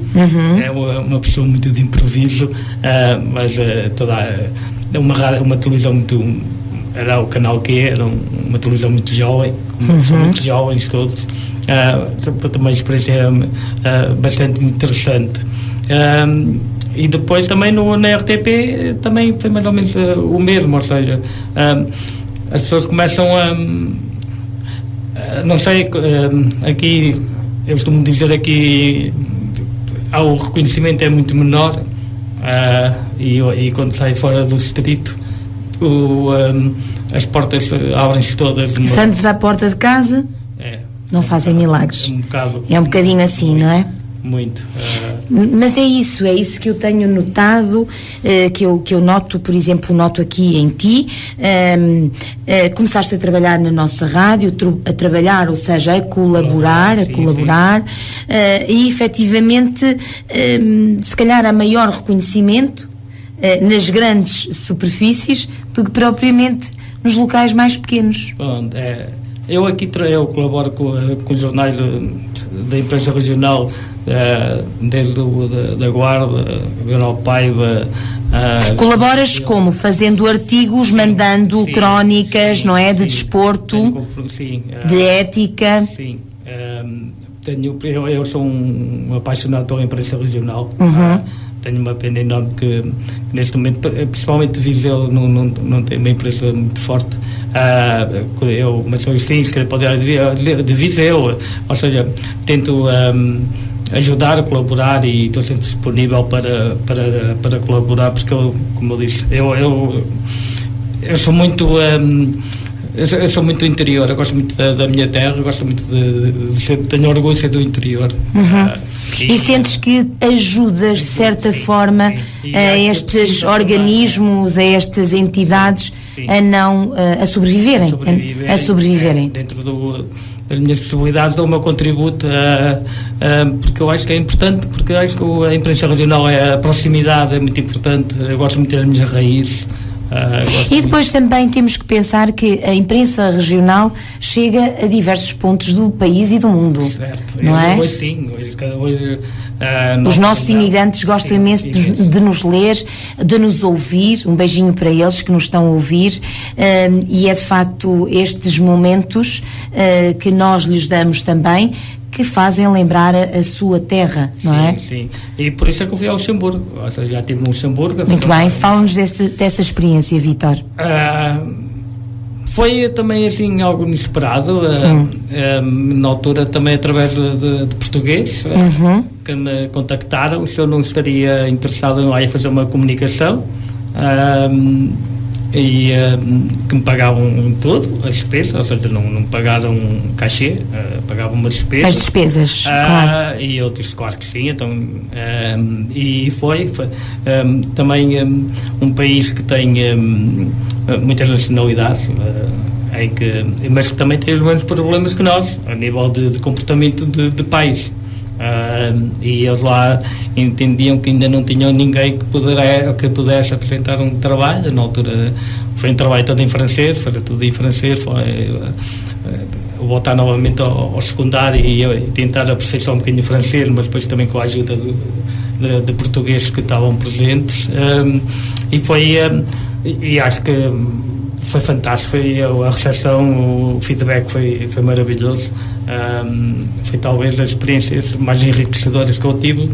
é uma pessoa muito de improviso, mas uma televisão muito, era o canal que era uma televisão muito jovem, são muito jovens todos, também uma experiência bastante interessante. E depois também na RTP também foi mais ou menos o mesmo, ou seja, as pessoas começam não sei, aqui eu costumo dizer aqui o reconhecimento é muito menor, e quando sai fora do distrito as portas abrem-se todas. Santos à porta de casa não fazem milagres. É um bocadinho assim, não é? Muito. Mas é isso que eu tenho notado, que eu noto, por exemplo, noto aqui em ti. Começaste a trabalhar na nossa rádio, a trabalhar, ou seja, a colaborar, e efetivamente, se calhar há maior reconhecimento nas grandes superfícies do que propriamente nos locais mais pequenos. Pronto, eu colaboro com os jornais da imprensa regional, desde da Guarda, Gabriel Paiva. Colaboras como? Fazendo artigos, mandando crónicas, não é? De desporto, de ética. Sim. Eu sou um apaixonado pela imprensa regional. Tenho uma pena enorme que neste momento, principalmente Viseu, não tem uma empresa muito forte. Mas eu sim, se poder de Viseu, ou seja, tento ajudar, colaborar, e estou sempre disponível para colaborar, porque como eu disse, eu sou muito eu sou muito do interior, eu gosto muito da minha terra, gosto muito tenho orgulho de ser do interior. E sentes que ajudas de certa forma a estes organismos, a estas entidades a sobreviverem? Dentro das minhas possibilidades, dou o meu contributo, porque eu acho que é importante, porque eu acho que a imprensa regional a proximidade é muito importante. Eu gosto muito das minhas raízes. E depois também temos que pensar que a imprensa regional chega a diversos pontos do país e do mundo. Certo. Não é? Hoje sim, hoje os nossos imigrantes gostam imenso de nos ler, de nos ouvir. Um beijinho para eles que nos estão a ouvir, e é de facto estes momentos que nós lhes damos também, que fazem lembrar a sua terra, não é? Sim. E por isso é que eu fui ao Luxemburgo. Já estive no Luxemburgo. Muito bem, fala-nos dessa experiência, Vítor. Foi também assim algo inesperado, na altura também através de português, que me contactaram se eu não estaria interessado em lá fazer uma comunicação. que me pagavam tudo, as despesas, ou seja, não pagaram cachê, pagavam uma despesa. As despesas, claro. E outros, claro que sim, então, e foi também um país que tem muitas nacionalidades, mas que também tem os mesmos problemas que nós, a nível de comportamento de pais. E eles lá entendiam que ainda não tinham ninguém que pudesse apresentar um trabalho. Na altura foi um trabalho todo em francês, foi tudo em francês, foi voltar novamente ao secundário e tentar aperfeiçoar um bocadinho o francês, mas depois também com a ajuda de portugueses que estavam presentes, e acho que foi fantástico, foi a recepção, o feedback foi maravilhoso. Foi talvez as experiências mais enriquecedoras que eu tive,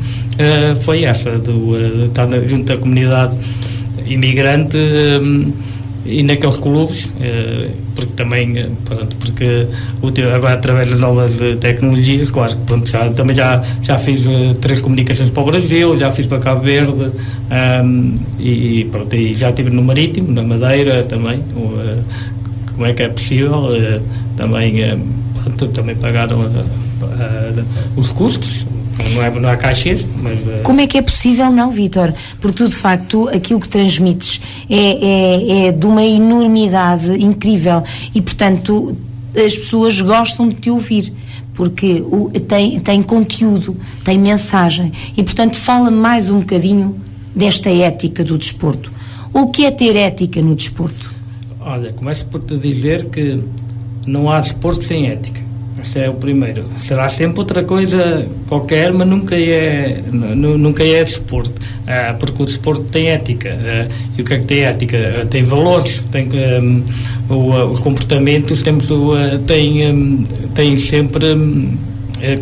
foi essa de estar junto da comunidade imigrante e naqueles clubes, porque também, pronto, porque agora através das novas tecnologias, claro que pronto, já fiz 3 comunicações para o Brasil, já fiz para Cabo Verde, e pronto, e já estive no Marítimo, na Madeira também, como é que é possível, também pagaram os custos. Não há cachês, mas... Como é que é possível, não, Vítor? Porque tu, de facto, aquilo que transmites é de uma enormidade incrível e, portanto, as pessoas gostam de te ouvir, porque tem conteúdo, tem mensagem e, portanto, fala mais um bocadinho desta ética do desporto. O que é ter ética no desporto? Olha, começo por te dizer que não há desporto sem ética. Este é o primeiro. Será sempre outra coisa qualquer, mas nunca é desporto, porque o desporto tem ética. E o que é que tem ética? Tem valores, os comportamentos têm sempre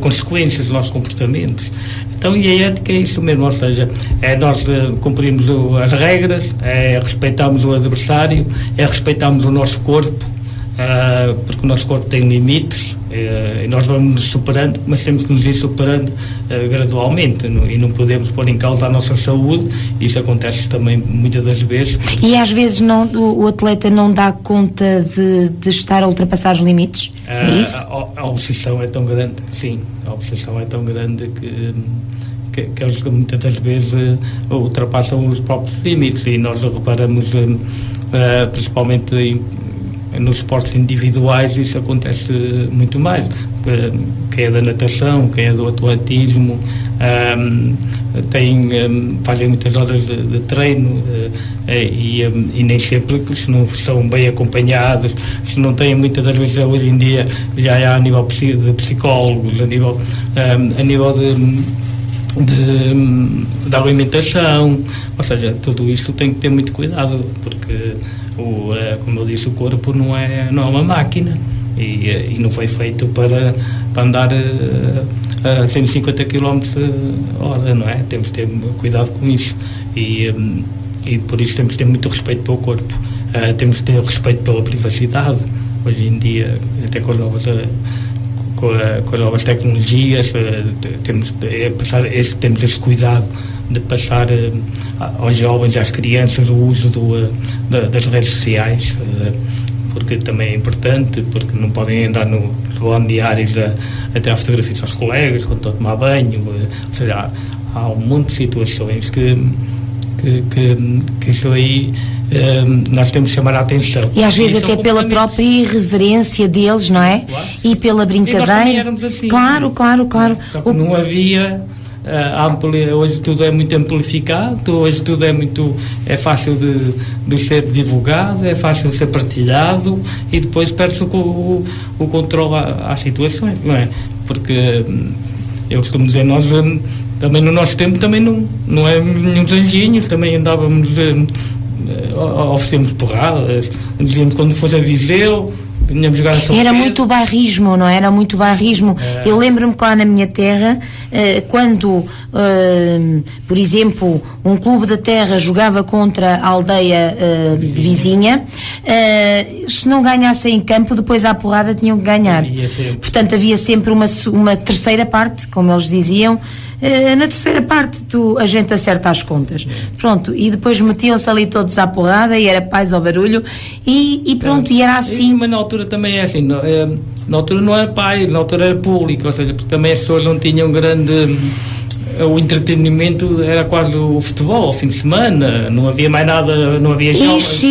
consequências dos nossos comportamentos. Então, e a ética é isso mesmo, ou seja, é nós cumprirmos as regras, é respeitarmos o adversário, é respeitarmos o nosso corpo, porque o nosso corpo tem limites, e nós vamos nos superando, mas temos que nos ir superando gradualmente, e não podemos pôr em causa a nossa saúde. Isso acontece também muitas das vezes. E às vezes o atleta não dá conta de estar a ultrapassar os limites? É isso? A obsessão é tão grande, sim, a obsessão é tão grande que eles muitas das vezes ultrapassam os próprios limites, e nós reparamos principalmente nos esportes individuais isso acontece muito mais. Quem é da natação, quem é do atletismo, fazem muitas horas de treino, e nem sempre, se não são bem acompanhados, se não têm muitas das vezes hoje em dia, já há a nível de psicólogos, a nível da alimentação, ou seja, tudo isto tem que ter muito cuidado, porque como eu disse, o corpo não é uma máquina, e não foi feito para andar a 150 km/h, não é? Temos que ter cuidado com isso, e por isso temos que ter muito respeito pelo corpo, temos que ter respeito pela privacidade. Hoje em dia, até com as novas tecnologias, temos esse cuidado de passar aos jovens, às crianças, o uso das redes sociais, porque também é importante, porque não podem andar no balneário a tirar fotografias aos colegas quando estão a tomar banho, ou seja, há um monte de situações que isso aí nós temos que chamar a atenção. E às vezes até pela própria irreverência deles, não é? Claro. E pela brincadeira. Assim, claro. Só que não havia... hoje tudo é muito amplificado, hoje tudo é fácil de ser divulgado, é fácil de ser partilhado, e depois perde-se o controle às situações, não é? Porque eu costumo dizer, nós também no nosso tempo também não é nenhum anjinhos, também andávamos, oferecemos porradas, dizíamos quando fosse a Viseu, era muito bairrismo, não é? Era muito bairrismo. Eu lembro-me que lá na minha terra, quando, por exemplo, um clube da terra jogava contra a aldeia vizinha, se não ganhassem em campo, depois à porrada tinham que ganhar. Portanto, havia sempre uma terceira parte, como eles diziam, na terceira parte a gente acerta as contas. Pronto, e depois metiam-se ali todos à porrada e era paz ao barulho e pronto, e era assim. Mas na altura também é assim, na altura não era pai, na altura era público, ou seja, porque também as pessoas não tinham grande... O entretenimento era quase o futebol, ao fim de semana, não havia mais nada, não havia jogos.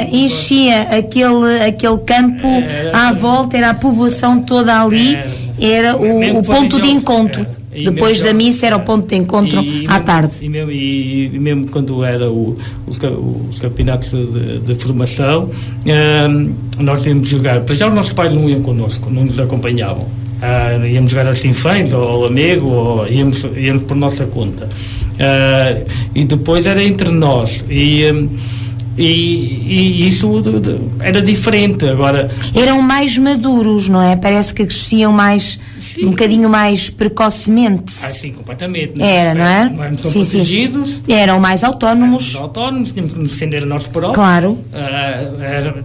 Enchia aquele campo à volta, era a povoação toda ali, era o ponto de encontro. Depois da missa era o ponto de encontro à tarde. E mesmo quando era os campeonatos de formação, nós tínhamos de jogar. Para já os nossos pais não iam connosco, não nos acompanhavam. Íamos jogar assim feito, ou amigo, ou íamos por nossa conta. E depois era entre nós. E isso era diferente. Agora eram mais maduros, não é? Parece que cresciam mais, sim, um bocadinho mais precocemente. Sim, completamente. Era, não é? Não éramos tão protegidos. Sim. Eram mais autónomos. Tínhamos que nos defender a nós próprios. Claro.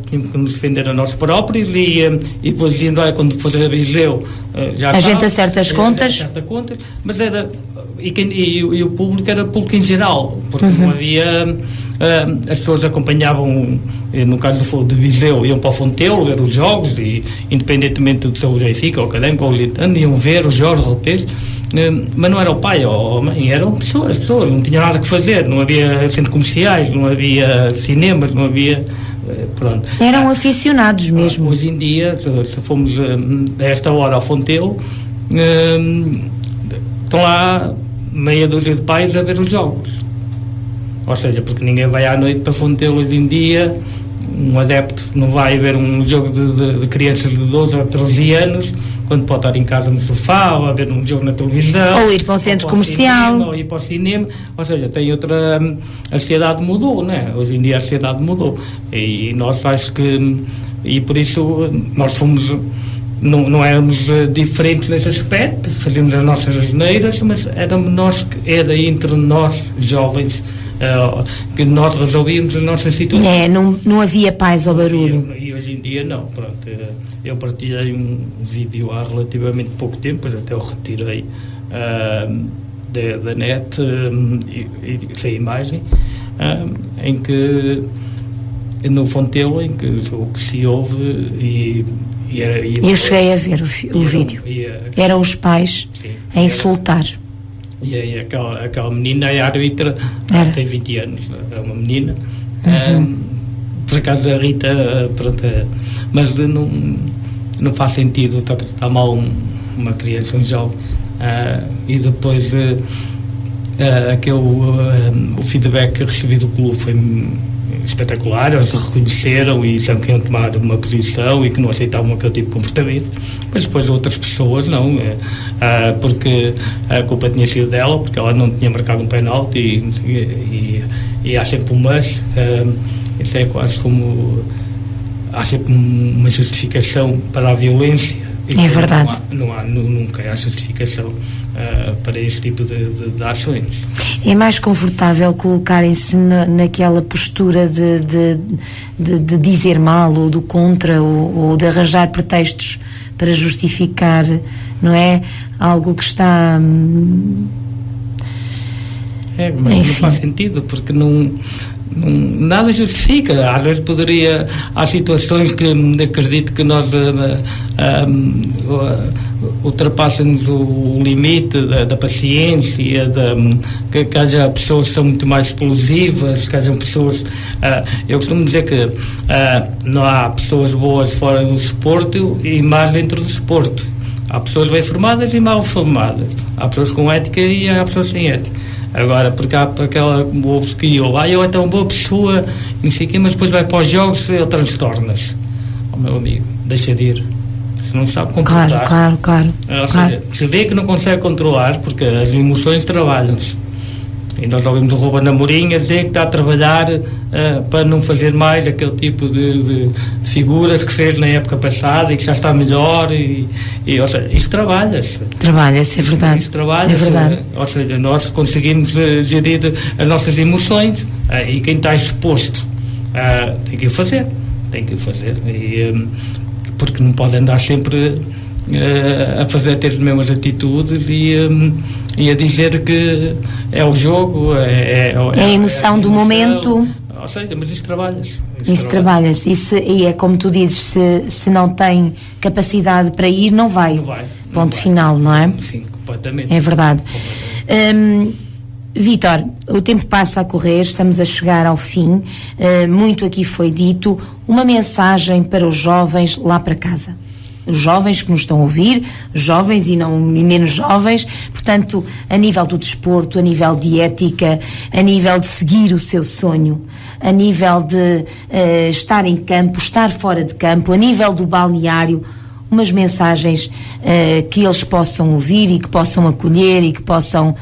Tínhamos que nos defender a nós próprios e depois dizendo, quando for a Viseu, já a gente acerta as contas. Mas era... E o público era público em geral, porque não havia... as pessoas acompanhavam, no caso de Viseu, iam para o Fontelo ver os jogos, e independentemente do seu Benfica, ou Académico, ou Litano, iam ver os jogos, de repente, mas não era o pai ou a mãe, eram pessoas, não tinham nada que fazer, não havia centros comerciais, não havia cinemas, não havia... Pronto. Eram aficionados mesmo. Hoje em dia, se fomos a esta hora ao Fontelo, estão lá meia dúzia de pais a ver os jogos. Ou seja, porque ninguém vai à noite para Fontelo hoje em dia, um adepto não vai ver um jogo de crianças de 12 ou 13 anos, quando pode estar em casa no sofá, ou a ver um jogo na televisão, ou ir para um centro comercial, ou ir para o cinema. Ou seja, tem outra... A sociedade mudou, não é? Hoje em dia a sociedade mudou. E nós acho que... E por isso nós fomos... Não éramos diferentes nesse aspecto, fazíamos as nossas asneiras, mas éramos nós, era entre nós, jovens, que nós resolvíamos as nossas situações. Não havia paz ao barulho. E hoje em dia não. Pronto, eu partilhei um vídeo há relativamente pouco tempo, até o retirei da net, e sem imagem, em que no Fontelo, em que o que se ouve eu cheguei a ver o vídeo. Eram os pais, sim, a insultar. E aquela menina, a Rita, tem 20 anos, é uma menina. Por acaso a Rita, pronto, mas não faz sentido tratar mal uma criança, um jovem. E depois o feedback que recebi do clube foi espetacular, eles reconheceram e disseram que iam tomar uma posição e que não aceitavam aquele tipo de comportamento, mas depois outras pessoas não, porque a culpa tinha sido dela, porque ela não tinha marcado um penalti e há sempre um mas, isso é quase como há sempre uma justificação para a violência. É verdade. Nunca há justificação para este tipo de ações. É mais confortável colocarem-se naquela postura de dizer mal ou do contra ou de arranjar pretextos para justificar, não é? Algo que está... Mas não faz sentido, porque nada justifica. Às vezes há situações que acredito que nós ultrapassam o limite da paciência, que haja pessoas que são muito mais explosivas, que hajam pessoas... eu costumo dizer que não há pessoas boas fora do desporto e más dentro do desporto. Há pessoas bem formadas e mal formadas. Há pessoas com ética e há pessoas sem ética. Agora, porque há aquela que eu é tão boa pessoa, não sei o quê, mas depois vai para os jogos e ele transtorna-se. Meu amigo, deixa de ir. Se não sabe controlar. Claro. Seja, se vê que não consegue controlar, porque as emoções trabalham-se. E nós ouvimos o Ruben Amorim a dizer que está a trabalhar para não fazer mais aquele tipo de figuras que fez na época passada e que já está melhor. Ou seja, isso trabalha-se. Trabalha-se, é verdade. Isso trabalha-se. É verdade. Ou seja, nós conseguimos gerir as nossas emoções e quem está exposto tem que o fazer. Porque não pode andar sempre a fazer ter as mesmas atitudes e a dizer que é o jogo, é a emoção do momento. Ou seja, mas isso trabalha-se. Isso trabalha-se. E é como tu dizes, se não tem capacidade para ir, não vai. Ponto final, não é? Sim, completamente. É verdade. Vítor, o tempo passa a correr, estamos a chegar ao fim. Muito aqui foi dito. Uma mensagem para os jovens lá para casa. Os jovens que nos estão a ouvir, jovens e menos jovens, portanto, a nível do desporto, a nível de ética, a nível de seguir o seu sonho, a nível de estar em campo, estar fora de campo, a nível do balneário, umas mensagens que eles possam ouvir e que possam acolher e que possam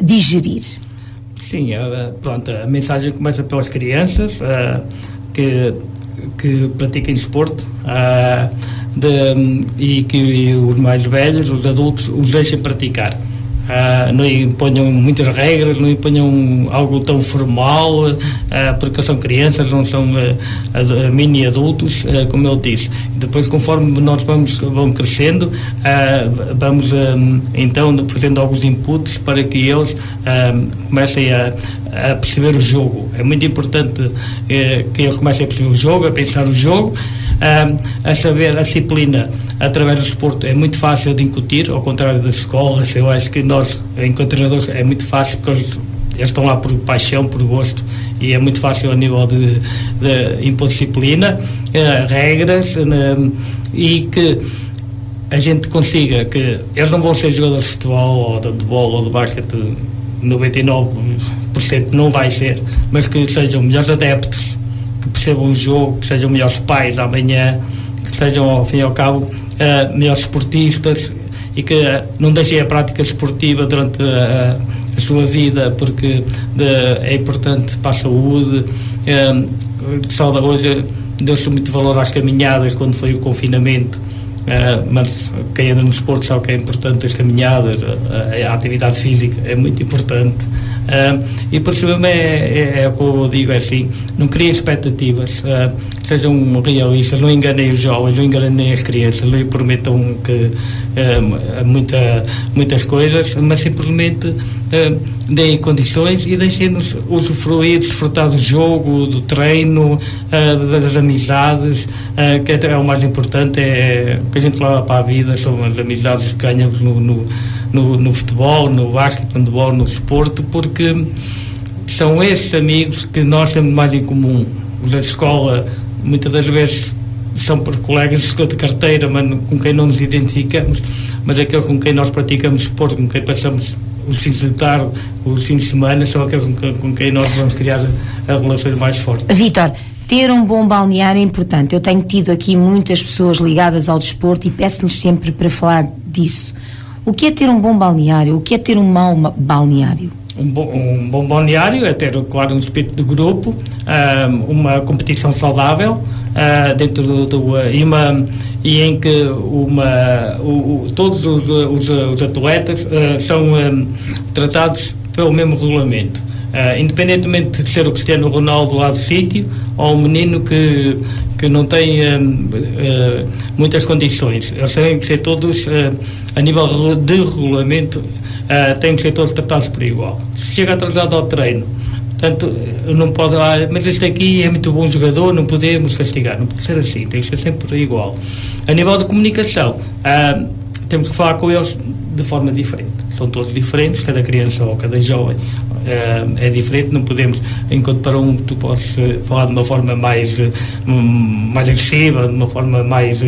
digerir. Sim, pronto, a mensagem começa pelas crianças que pratiquem desporto e que os mais velhos, os adultos, os deixem praticar. Não imponham muitas regras, não imponham algo tão formal, porque são crianças, não são mini adultos, como eu disse. Depois, conforme nós vamos crescendo, vamos então fazendo alguns inputs para que eles comecem a perceber o jogo. É muito importante que eles comecem a perceber o jogo, a pensar o jogo, a saber a disciplina através do desporto. É muito fácil de incutir, ao contrário das escolas. Eu acho que nós, enquanto treinadores, é muito fácil, porque eles estão lá por paixão, por gosto, e é muito fácil a nível de impor disciplina, regras, e que a gente consiga que eles não vão ser jogadores de futebol ou de handebol ou de basquete, 99% não vai ser, mas que sejam melhores adeptos, que percebam o jogo, que sejam melhores pais amanhã, que sejam, ao fim e ao cabo, melhores esportistas, e que não deixem a prática esportiva durante a sua vida, porque é importante para a saúde. Hoje deu-se muito valor às caminhadas quando foi o confinamento, mas quem anda no desporto sabe que é importante as caminhadas, a atividade física é muito importante, e por isso mesmo é o que eu digo, é assim, não criem expectativas, sejam realistas, não enganem os jovens, não enganem as crianças, não lhe prometam que muitas coisas, mas simplesmente deem condições e deixem-nos usufruir, desfrutar do jogo, do treino, das amizades, que é o mais importante, é o que a gente leva para a vida, são as amizades que ganhamos no futebol, no basquete, no handebol, no desporto, porque são esses amigos que nós temos mais em comum. Os da escola, muitas das vezes, são por colegas de carteira, mas com quem não nos identificamos, mas aqueles com quem nós praticamos desporto, com quem passamos os fins de tarde, os fins de semana, são aqueles com quem nós vamos criar relações mais fortes. Vítor, ter um bom balneário é importante. Eu tenho tido aqui muitas pessoas ligadas ao desporto e peço-lhes sempre para falar disso. O que é ter um bom balneário? O que é ter um mau balneário? Um bom balneário é ter, claro, um espírito de grupo, uma competição saudável, dentro e em que todos os atletas são tratados pelo mesmo regulamento. Independentemente de ser o Cristiano Ronaldo lá do sítio ou um menino que não tem muitas condições, eles têm que ser todos, a nível de regulamento, têm que ser todos tratados por igual. Se chega atrasado ao treino, portanto, não pode, mas este aqui é muito bom jogador, não podemos castigar, não pode ser assim, tem que ser sempre igual. A nível de comunicação, temos que falar com eles de forma diferente. São todos diferentes, cada criança ou cada jovem é diferente, não podemos, enquanto para um tu podes falar de uma forma mais agressiva, de uma forma mais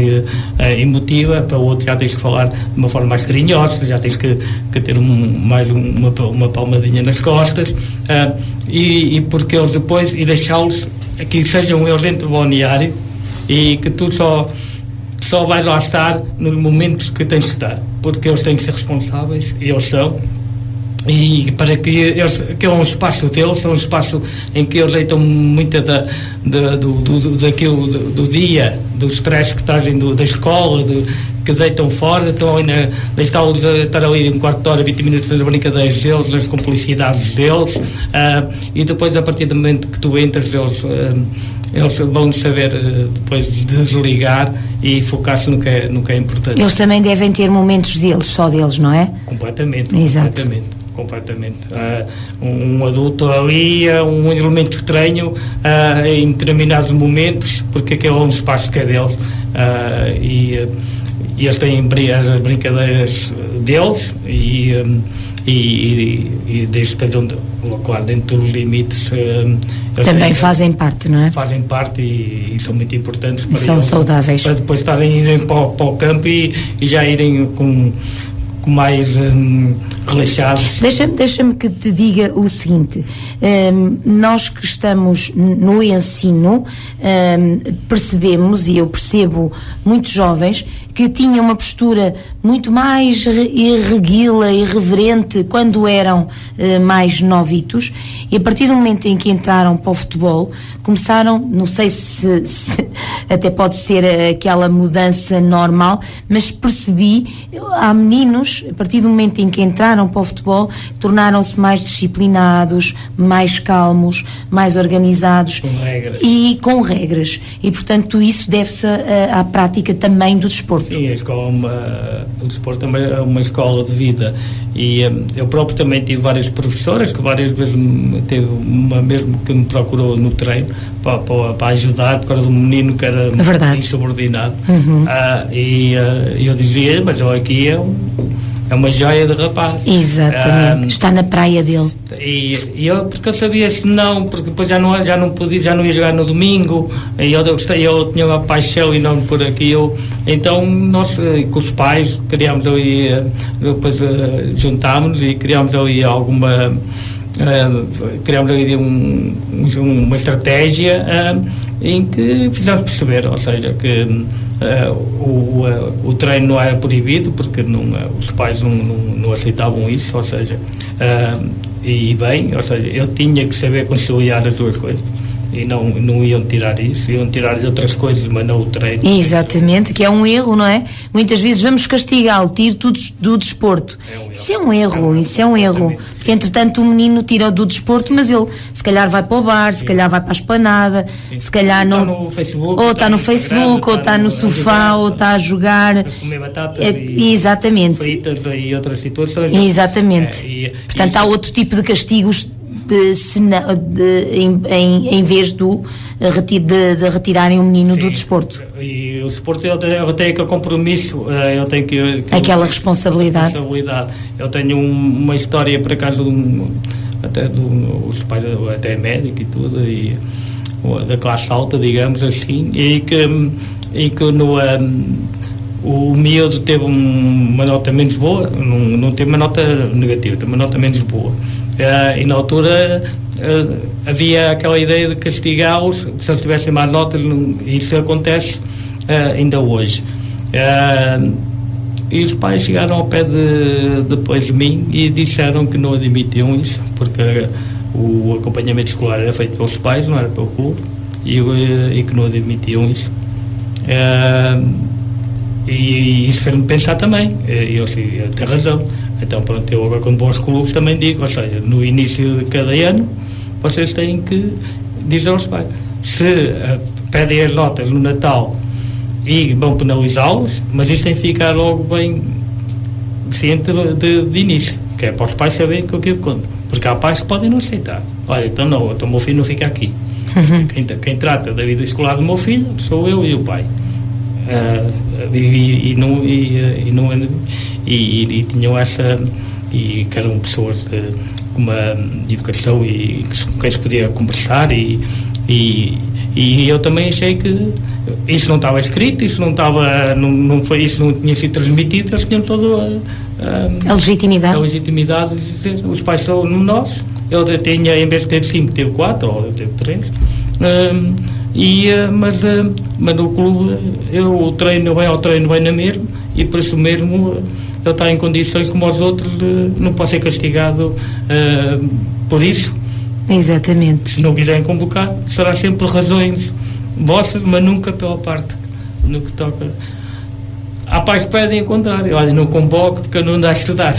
emotiva, para o outro já tens que falar de uma forma mais carinhosa, já tens que ter uma palmadinha nas costas, e porque eles depois, e deixá-los que sejam eles dentro do balneário, e que tu só vais lá estar nos momentos que tens de estar, porque eles têm que ser responsáveis, e eles são, e para que é um espaço deles, é um espaço em que eles deitam muita do dia, do stress que trazem da escola, que deitam fora, estão estar ali um quarto de hora, 20 minutos nas brincadeiras deles, nas complicidades deles, e depois, a partir do momento que tu entras, eles eles vão saber depois desligar e focar-se no que é importante. Eles também devem ter momentos deles, só deles, não é? Completamente. Exato. Completamente. Um adulto ali, um elemento estranho em determinados momentos, porque aquele é um espaço que é deles, e eles têm as brincadeiras deles e desde que estejam, claro, dentro dos limites, também fazem parte, não é? Fazem parte e são muito importantes para são eles, saudáveis, para depois irem para o campo e já irem com mais relaxados. Deixa-me que te diga o seguinte, nós que estamos no ensino percebemos, e eu percebo muitos jovens que tinham uma postura muito mais irreguila, irreverente quando eram mais novitos, e a partir do momento em que entraram para o futebol começaram, não sei se até pode ser aquela mudança normal, mas percebi, há meninos, a partir do momento em que entraram para o futebol, tornaram-se mais disciplinados, mais calmos, mais organizados e com regras, e portanto isso deve-se à prática também do desporto. Sim, o desporto também é uma escola de vida, e eu próprio também tive várias professoras que várias vezes teve uma mesmo que me procurou no treino para ajudar por causa do menino que era insubordinado. E eu dizia, mas eu aqui é uma joia de rapaz. Exatamente, está na praia dele. E eu, porque eu sabia se não, porque depois já não podia, já não ia jogar no domingo, e eu tinha uma paixão enorme por aquilo, então nós com os pais criámos ali, depois juntámos-nos e criámos ali criámos ali uma estratégia em que fizemos perceber, ou seja, que o treino não era proibido, porque os pais não aceitavam isso, ou seja, ou seja, eu tinha que saber conciliar as duas coisas. E não iam tirar isso, iam tirar outras coisas, mas não o treino. Exatamente, que é um erro, não é? Muitas vezes vamos castigá-lo, tiro tudo do desporto. Isso é um erro. Porque entretanto o menino tira do desporto, mas ele se calhar vai para o bar, se calhar vai para a esplanada, se calhar não. Está no Facebook, ou está no Facebook, ou está no sofá, ou está a jogar. A comer batatas exatamente. Fritas e outras situações. Exatamente. Portanto, há outro tipo de castigos em vez de retirarem o menino do desporto. E o desporto eu tenho aquele compromisso, eu tenho que aquela responsabilidade. Eu tenho uma história, por acaso, os pais até é médico e tudo, e da classe alta, digamos assim, e que o miúdo teve uma nota menos boa, não teve uma nota negativa, teve uma nota menos boa. E na altura havia aquela ideia de castigá-los se eles tivessem más notas, e isso acontece ainda hoje. E os pais chegaram ao pé depois de mim e disseram que não admitiam isso, porque o acompanhamento escolar era feito pelos pais, não era pelo clube, e que não admitiam isso. E isso fez-me pensar também, e eu assim, tem razão. Então pronto, eu agora quando vou aos clubes também digo, ou seja, no início de cada ano vocês têm que dizer aos pais, se pedem as notas no Natal e vão penalizá-los, mas isso tem que ficar logo bem ciente de início, que é para os pais saberem que aquilo conta, porque há pais que podem não aceitar. Olha, então o meu filho não fica aqui. Quem trata da vida escolar do meu filho sou eu e o pai. E tinham essa, e que eram pessoas com uma educação e com quem se podia conversar, e eu também achei que isso não estava escrito, isso não tinha sido transmitido, eles tinham toda a legitimidade. A legitimidade de dizer, os pais são nós. Eu tinha, em vez de ter 5, teve 4 ou teve 3. Mas no clube eu treino bem na mesma, e por isso mesmo ele está em condições como os outros, não pode ser castigado por isso. Exatamente. Se não quiserem convocar, será sempre por razões vossas, mas nunca pela parte no que toca. Há pais que pedem o contrário, olha, não convoco porque eu não ando a estudar.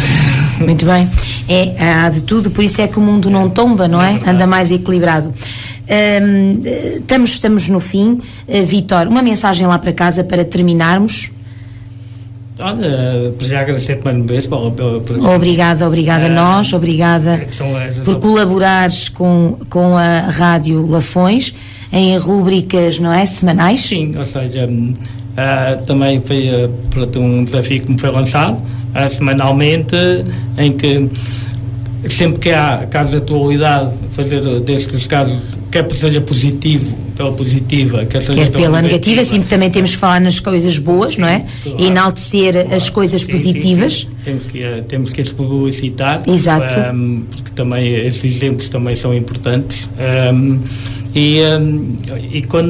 Muito bem, há de tudo, por isso é que o mundo não tomba, não é? Anda mais equilibrado. Estamos no fim. Vítor, uma mensagem lá para casa para terminarmos. Olha, para já agradecer-te mais uma vez, Paulo. Obrigada a nós, obrigada por colaborares com a Rádio Lafões em rúbricas, não é, semanais? Sim, ou seja, também foi um desafio que me foi lançado semanalmente, em que sempre que há casos de atualidade, fazer destes casos, quer seja positivo, pela positiva, quer pela negativa, sempre também temos que falar nas coisas boas, sim, não é? Claro, enaltecer as coisas positivas. Sim. Temos que as publicitar. Exato. Porque também esses exemplos também são importantes. E quando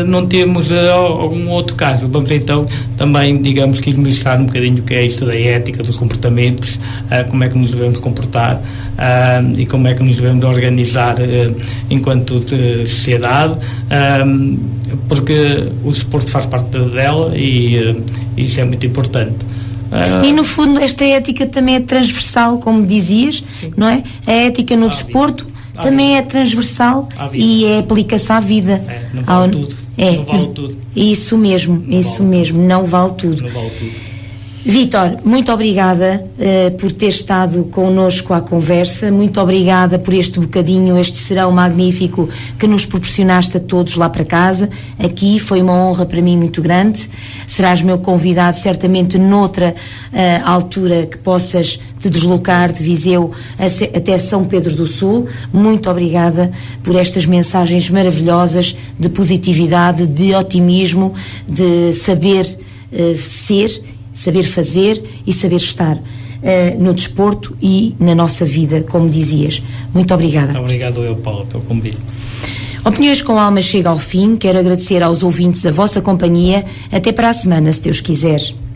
não temos algum outro caso, vamos então também, digamos, que ilustrar um bocadinho o que é isto da ética dos comportamentos, como é que nos devemos comportar e como é que nos devemos organizar enquanto sociedade, porque o desporto faz parte dela e isso é muito importante. E no fundo esta ética também é transversal, como dizias, sim, não é? A ética no desporto também é transversal e aplica-se à vida. Não vale tudo. Não vale tudo. Isso mesmo, não vale tudo. Não vale tudo. Vítor, muito obrigada por ter estado connosco à conversa, muito obrigada por este bocadinho, este serão magnífico que nos proporcionaste a todos lá para casa. Aqui foi uma honra para mim muito grande. Serás meu convidado certamente noutra altura que possas te deslocar de Viseu até São Pedro do Sul. Muito obrigada por estas mensagens maravilhosas de positividade, de otimismo, de saber ser, saber fazer e saber estar no desporto e na nossa vida, como dizias. Muito obrigada. Obrigado eu, Paulo, pelo convite. Opiniões com Alma chega ao fim. Quero agradecer aos ouvintes a vossa companhia. Até para a semana, se Deus quiser.